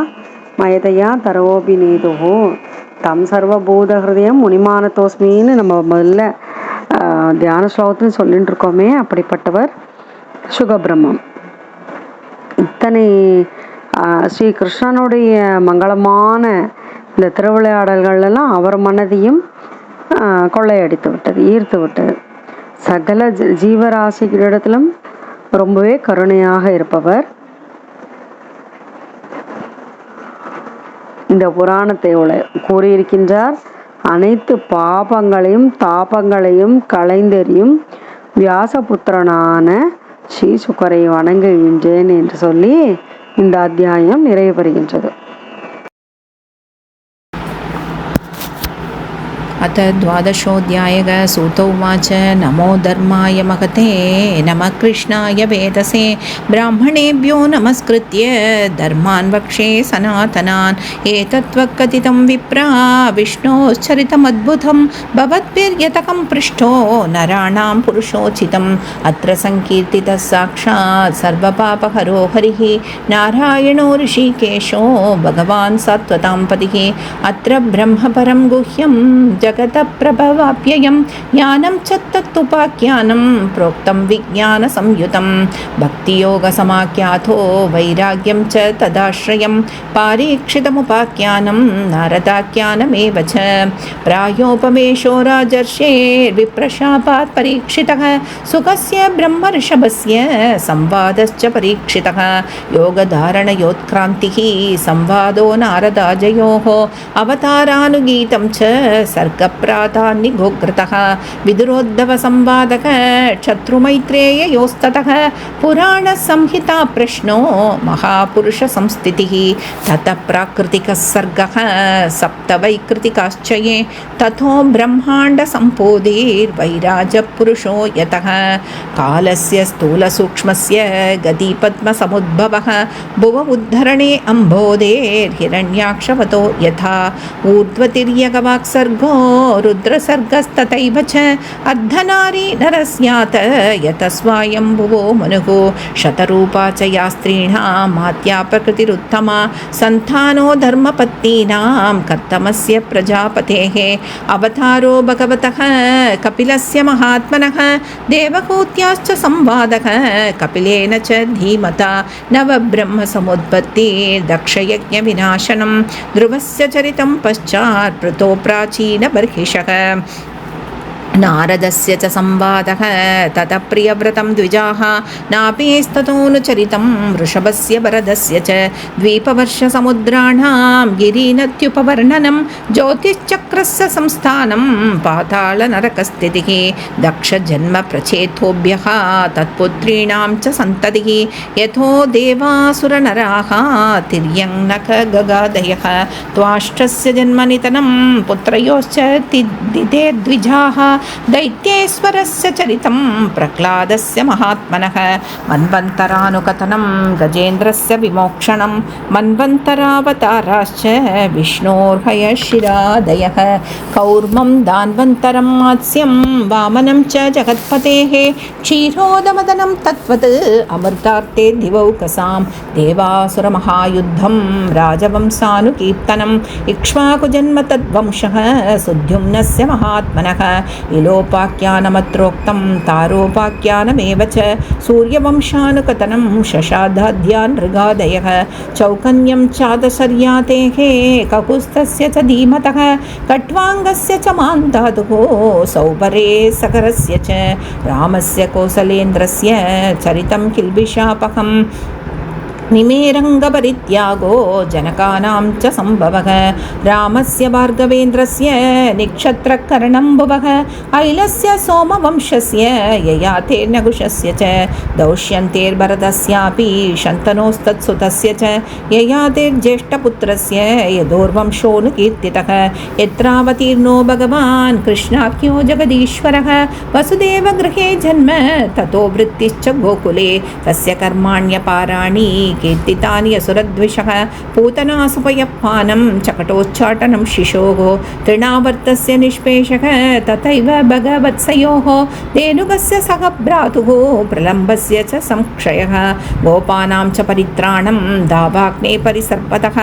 மயதையா தரோபி நீதுஹோ தம் சர்வபூத ஹிருதயம் முனிமானதோஸ்மின்னு நம்ம முதல்ல தியான ஸ்லோகத்துன்னு சொல்லிட்டு இருக்கோமே. அப்படிப்பட்டவர் சுகபிரம்மம். இத்தனை ஸ்ரீ கிருஷ்ணனுடைய மங்களமான இந்த திருவிளையாடல்கள்லாம் அவர் மனதையும் கொள்ளையடித்து விட்டது, ஈர்த்து விட்டது. சகல ஜீவராசிகளிடத்திலும் ரொம்பவே கருணையாக இருப்பவர். இந்த புராணத்தை கூறியிருக்கின்றார். அனைத்து பாபங்களையும் தாபங்களையும் களைந்தெறியும் வியாசபுத்திரனான ஸ்ரீ சுகரை வணங்குகின்றேன் என்று சொல்லி இந்த அத்தியாயம் நிறைவு பெறுகின்றது. अथ 12. सूत उवाच नमो धर्माय महते नमः कृष्णाय वेदसे ब्राह्मणेभ्यो नमस्कृत्य धर्मान् वक्षे सनातनान् एतत्त्वकथितं विप्रा विष्णोश्चरितमद्भुतं भवद्भिर्यतकं पृष्ठो नराणां पुरुषोचितम् अत्र संकीर्तितः साक्षात् सर्वपापहरो हरिः नारायणो ऋषिकेशो भगवान् सात्वतां पतिः अत्र ब्रह्मपरं गुह्यं जगतः प्रभवाप्ययं ज्ञानं च तत्तुपाख्यानं प्रोक्तं विज्ञानसंयुतं भक्तियोगसमाख्यातो वैराग्यं च तदाश्रयं पारीक्षितमुपाख्यानं नारदाख्यानमेव च प्रायोपवेशो राजर्षेर्विप्रशापात् परीक्षितः सुखस्य ब्रह्मऋषभस्य संवादश्च परीक्षितः योगधारणयोत्क्रान्तिः संवादो नारदाजयोः अवतारानुगीतं च सर्गप्राधान्यगोग्रतः विदुरोद्धवसंवादः शत्रुमैत्रेययोस्ततः पुराणसंहिता प्रश्नो महापुरुषसंस्थितिः ततः प्राकृतिकः सर्गः सप्तवैकृतिकाश्च ये ततो ब्रह्माण्डसम्पोधिर्वैराजपुरुषो यतः कालस्य स्थूलसूक्ष्मस्य गतिपद्मसमुद्भवः भुव उद्धरणे अम्बोधेर्हिरण्याक्षवतो यथा ऊर्ध्वतिर्यगवाक्सर्गो रुद्रसर्गस्तथैव च अर्धनारी नरस्यात् यतस्वायम्भुवो मनुः शतरूपा च या स्त्रीणां मात्या प्रकृतिरुत्तमा सन्तानो धर्मपत्नीनां कर्तमस्य प्रजापतेः अवतारो भगवतः कपिलस्य महात्मनः देवहूत्याश्च संवादः कपिलेन च धीमता नवब्रह्मसमुत्पत्तिर्दक्षयज्ञविनाशनं ध्रुवस्य चरितं पश्चात् पृतो प्राचीनबर्हिषः नारदस्य च संवादः ततः प्रियव्रतं द्विजाः नापेस्ततोऽनुचरितं वृषभस्य वरदस्य च द्वीपवर्षसमुद्राणां गिरिनद्युपवर्णनं ज्योतिश्चक्रस्य संस्थानं पातालनरकस्थितिः दक्षजन्मप्रचेतोभ्यः तत्पुत्रीणां च सन्ततिः यथो देवासुरनराः तिर्यङ्नखगगादयः त्वाष्टस्य जन्मनितनं पुत्रयोश्च दिदे द्विजाः दैत्येश्वरस्य चरितं प्रह्लादस्य महात्मनः मन्वन्तरानुकथनं गजेन्द्रस्य विमोक्षणं मन्वन्तरावताराश्च विष्णोर्हयशिरादयः कौर्मं दान्वन्तरं मात्स्यं वामनं च जगत्पतेः क्षीरोदमदनं तद्वत् अमृतार्थे दिवौकसां देवासुरमहायुद्धं राजवंशानुकीर्तनम् इक्ष्वाकुजन्म तद्वंशः सुद्युम्नस्य महात्मनः इलोपाख्यानमत्रोक्तं तारोपाख्यानमेव च सूर्यवंशानुकथनं शशाधाद्यान्नृगादयः चौकन्यं चादशर्यातेः ककुस्तस्य च धीमतः कट्वाङ्गस्य च मान्धातुः सौभरे सकरस्य च रामस्य कौसलेन्द्रस्य चरितं किल्बिषापहम् निमेरङ्गपरित्यागो जनकानां च सम्भवः रामस्य भार्गवेन्द्रस्य निक्षत्रकरणम्भुवः ऐलस्य सोमवंशस्य ययातेर्नकुशस्य च दौष्यन्तेर्भरतस्यापि शन्तनोस्तत्सुतस्य च ययातेर्ज्येष्ठपुत्रस्य यदोर्वंशोऽनुकीर्तितः यत्रावतीर्णो भगवान् कृष्णाख्यो जगदीश्वरः वसुदेवगृहे जन्म ततो वृत्तिश्च गोकुले तस्य कर्माण्यपाराणि कीर्तितानि असुरद्विषः पूतनासुपयपानं चकटोच्चाटनं शिशोः तृणावर्तस्य निष्पेषः तथैव भगवत्सयोः धेनुकस्य सह भ्रातुः प्रलम्बस्य च संक्षयः गोपानां च परित्राणं दावाग्ने परिसर्पतः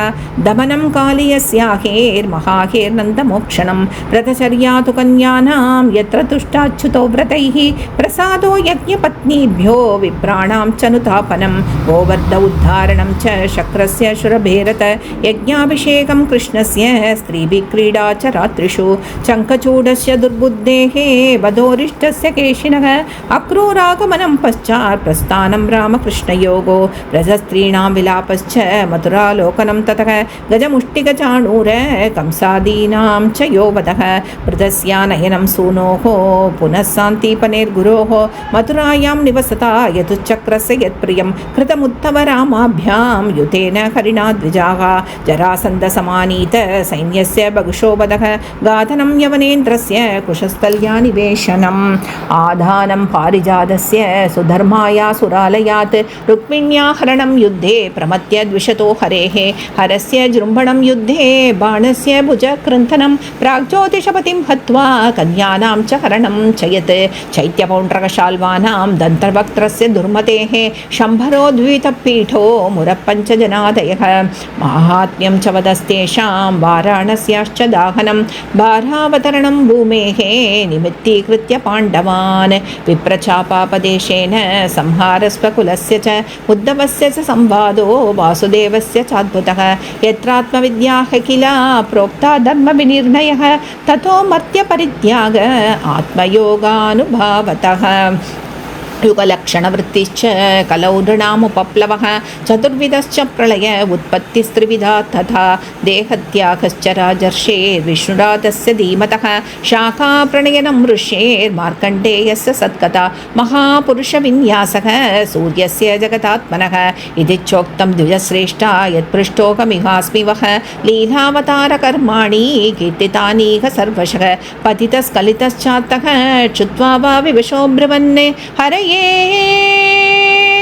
दमनं कालीयस्याहेर्महाहेर्नन्दमोक्षणं व्रतचर्यातु कन्यानां यत्र तुष्टाच्युतो व्रतैः प्रसादो यज्ञपत्नीभ्यो विप्राणां च नुतापनं गोवर्ध उद्धारणं च शक्रस्य शुरभेरत यज्ञाभिषेकं कृष्णस्य स्त्रीभिक्रीडा च रात्रिषु चङ्कचूडस्य दुर्बुद्धेः वधोरिष्टस्य केशिनः अक्रूरागमनं पश्चात् प्रस्थानं रामकृष्णयोगो व्रजस्त्रीणां विलापश्च मथुरालोकनं ततः गजमुष्टिगचाणूर कंसादीनां च यो वधः वृतस्यानयनं सूनोः पुनः सान्तीपनेर्गुरोः मथुरायां निवसता यतुश्चक्रस्य यत्प्रियं कृतमुत्तम रामाभ्यां युतेन हरिणा द्विजाः जरासन्धसमानीत सैन्यस्य बहुशोभदः गाधनं यवनेन्द्रस्य कुशस्थल्यानिवेशनम् आधानं पारिजातस्य सुधर्माया सुरालयात् रुक्मिण्या हरणं युद्धे प्रमत्य द्विषतो हरेः हरस्य जृम्भणं युद्धे बाणस्य भुजकृन्थनं प्राग्ज्योतिषपतिं हत्वा कन्यानां च हरणं च यत् चैत्यपौण्ड्रकशाल्वानां दन्तवक्त्रस्य दुर्मतेः शम्भरो द्वितपीठो मुरपञ्चजनादयः माहात्म्यं च वदस्तेषां वाराणस्याश्च दाहनं भारावतरणं भूमेः निमित्तीकृत्य पाण्डवान् विप्रचापापदेशेन संहारस्वकुलस्य च उद्धवस्य च संवादो वासुदेवस्य चाद्भुतः यत्रात्मविद्याः किल प्रोक्ता धर्मविनिर्णयः ततो मर्त्यपरित्याग आत्मयोगानुभावतः युगलक्षणवृत्तिश्च कलौ नृणामुपप्लवः चतुर्विधश्च प्रलय उत्पत्तिस्त्रिविधा तथा देहत्यागश्च राजर्षेर्विष्णुरातस्य धीमतः शाखाप्रणयनं ऋष्येर्मार्कण्डेयस्य सत्कथा महापुरुषविन्यासः सूर्यस्य जगतात्मनः इति चोक्तं द्विजश्रेष्ठा यत्पृष्ठोकमिहास्मि वः लीलावतारकर्माणि कीर्तितानीह सर्वशः पतितस्खलितश्चात्तः क्षुत्वा वा विवशो ब्रुवन् हरये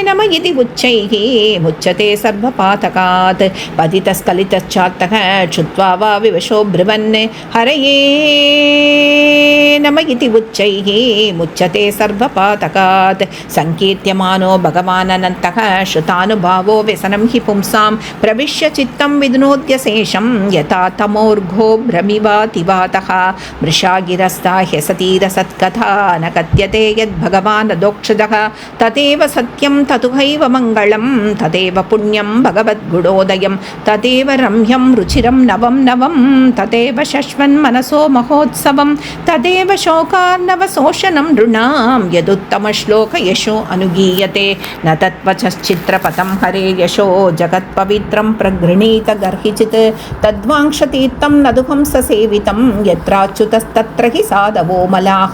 नम इति उच्चैः मुच्यते सर्वपातकात् पतितस्खलितश्चात्तः क्षुत्वा वा विवशो ब्रुवन् हरये नम इति उच्चैः मुच्यते सर्वपातकात् संकीर्त्यमानो भगवानन्तः श्रुतानुभावो व्यसनं हि पुंसां प्रविश्य चित्तं विधुनोद्यशेषं यथा तमोर्घो भ्रमिवातिवातः मृषागिरस्ता ह्यसतीरसत्कथा न कथ्यते यद्भगवान् दोक्षजः तदेव सत्यं ततुहैव मङ्गलं तदेव पुण्यं भगवद्गुणोदयं तदेव रम्यं रुचिरं नवं नवं तदेव शश्वन्मनसो महोत्सवं तदेव शोकार्णवशोषणं नृणां यदुत्तमश्लोकयशो अनुगीयते न तत्त्वचश्चित्रपथं हरे यशो जगत्पवित्रं प्रगृणीत गर्हिचित् तद्वाङ्क्षतीर्थं नदुहंससेवितं यत्राच्युतस्तत्र हि साधवो मलाः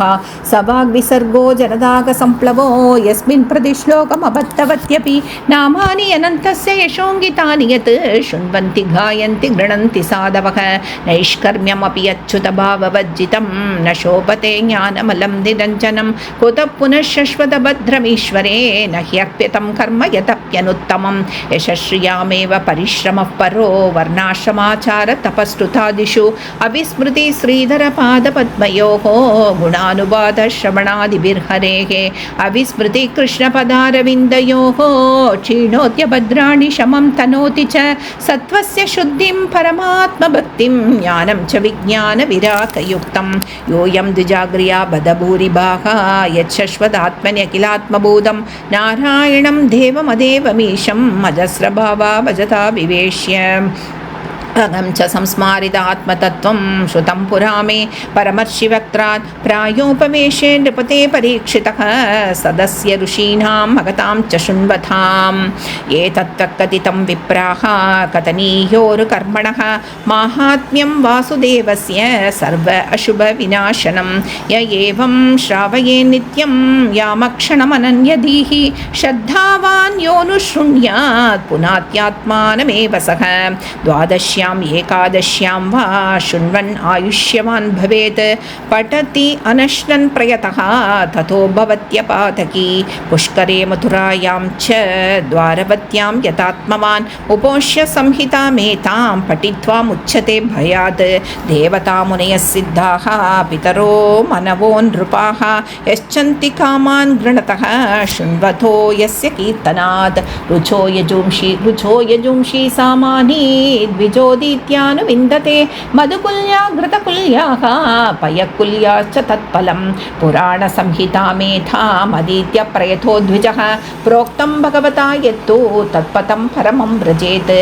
स वाग्विसर्गो जनदागसम्प्लवो यस्मिन् प्रतिश्लोकमबद्धवत्यपि नामानि अनन्तस्य यशोङ्गितानि यत् शृण्वन्ति गायन्ति गृह्णन्ति साधवः नैष्कर्म्यमपि अच्युतभाववज्जितं न शोभते ज्ञानमलं निरञ्जनं कुतः पुनः शश्वतभद्रमीश्वरे न ह्यर्प्यतं कर्म यतप्यनुत्तमं यशश्रियामेव परिश्रमः परो वर्णाश्रमाचारतपस्तुतादिषु अविस्मृति श्रीधरपादपद्मयोः गुणानुवादश्रवणादिभिर्हरेः अविस्मृति कृष्णपदारविन्दयोः क्षीणोत्यभद्राणि शमं तनोति च सत्त्वस्य शुद्धिं परमात्मभक्तिं ज्ञानं च विज्ञानविराकयुक्तं योऽयं द्विजाग्र्या बदभूरिभाः यच्छश्वदात्मन्यखिलात्मबोधं नारायणं देवमदेवमीशम् अजस्रभावा भजता विवेश्य अहं च संस्मारितात्मतत्त्वं श्रुतं पुरा मे परमर्षिवक्त्रात् प्रायोपवेशे नृपते परीक्षितः सदस्य ऋषीणां मगतां च शृण्वताम् एतत्त्वकथितं विप्राः कथनीयोरुकर्मणः माहात्म्यं वासुदेवस्य सर्व अशुभविनाशनं य एवं श्रावये नित्यं यामक्षणमनन्यधीः श्रद्धावान् योऽनुशृणुयात् पुनात्यात्मानमेव सः द्वादश्याम् एकादश्यां वा शृण्वन् आयुष्यवान् भवेत् पठति अनश्नन् प्रयतः ततो भवत्यपातकी पुष्करे मथुरायां च द्वारवत्यां यतात्मवान् उपोष्य संहितामेतां पठित्वा मुच्यते भयात् देवतामुनयः सिद्धाः पितरो मनवो नृपाः यश्चन्ति कामान् गृणतः शृण्वतो यस्य कीर्तनात् रुचो यजुंषि सामानि द्विजोदित्यानुविन्दते मधुकुल्या घृतकुल्याः पयकुल्याश्च तत्फलं पुराणसंहितामेधामधीत्य प्रयतो द्विजः प्रोक्तं भगवता यत्तु तत्पथं परमं व्रजेत्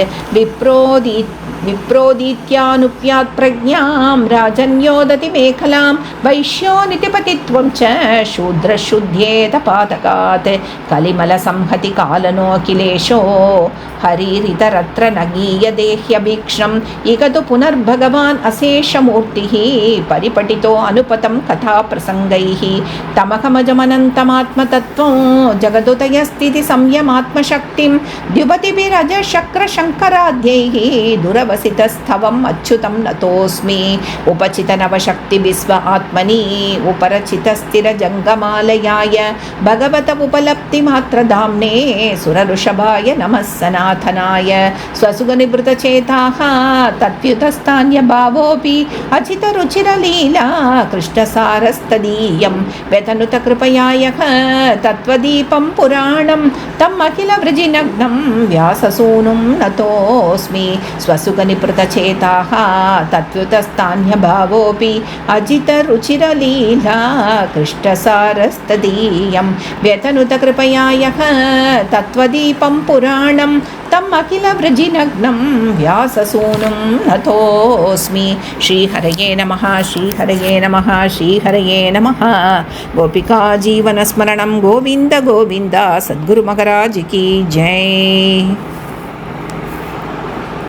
विप्रोदीत्यानुप्यात् प्रज्ञां राजन्योदति मेखलां वैश्यो नितिपतित्वं च शूद्रशुद्ध्येतपातकात् कलिमलसंहति कालनो अखिलेशो हरिरितरत्र न गीयदेह्यभीक्ष्णम् इक तु पुनर्भगवान् अशेषमूर्तिः परिपठितो अनुपतं कथाप्रसङ्गैः तमकमजमनन्तमात्मतत्त्वं जगदुदयस्थिति संयमात्मशक्तिं द्युपतिभिरजशक्रशङ्कराद्यैः दुरवसितस्थवम् अच्युतं नतोऽस्मि उपचितनवशक्तिभिस्व आत्मनि उपरचितस्थिरजङ्गमालयाय भगवत उपलब्धिमात्रधाम्ने सुरऋषभाय नमः सनातनाय स्वसुगनिवृतचेताः तत्व्युतस्थान्यभावोऽपि अचितरुचिरलीला कृष्णसारस्तदीयं व्यतनुतकृपया यः तत्त्वदीपं पुराणं तम् अखिलवृजिनग्नं व्याससूनुं नतोऽस्मि स्वसुगनिवृतचेताः तत्त्वुतस्थान्यभावोऽपि अजितरुचिरलीला कृष्णसारस्तदीयं व्यतनुतकृपया यः तत्त्वदीपं पुराणं तम् अखिलवृजिनग्नं व्याससूनुं नतोऽस्मि श्रीहरये नमः श्रीहरये नमः श्रीहरये नमः गोपिका जीवनस्मरणं गोविन्द गोविन्द सद्गुरुमहाराज की जय।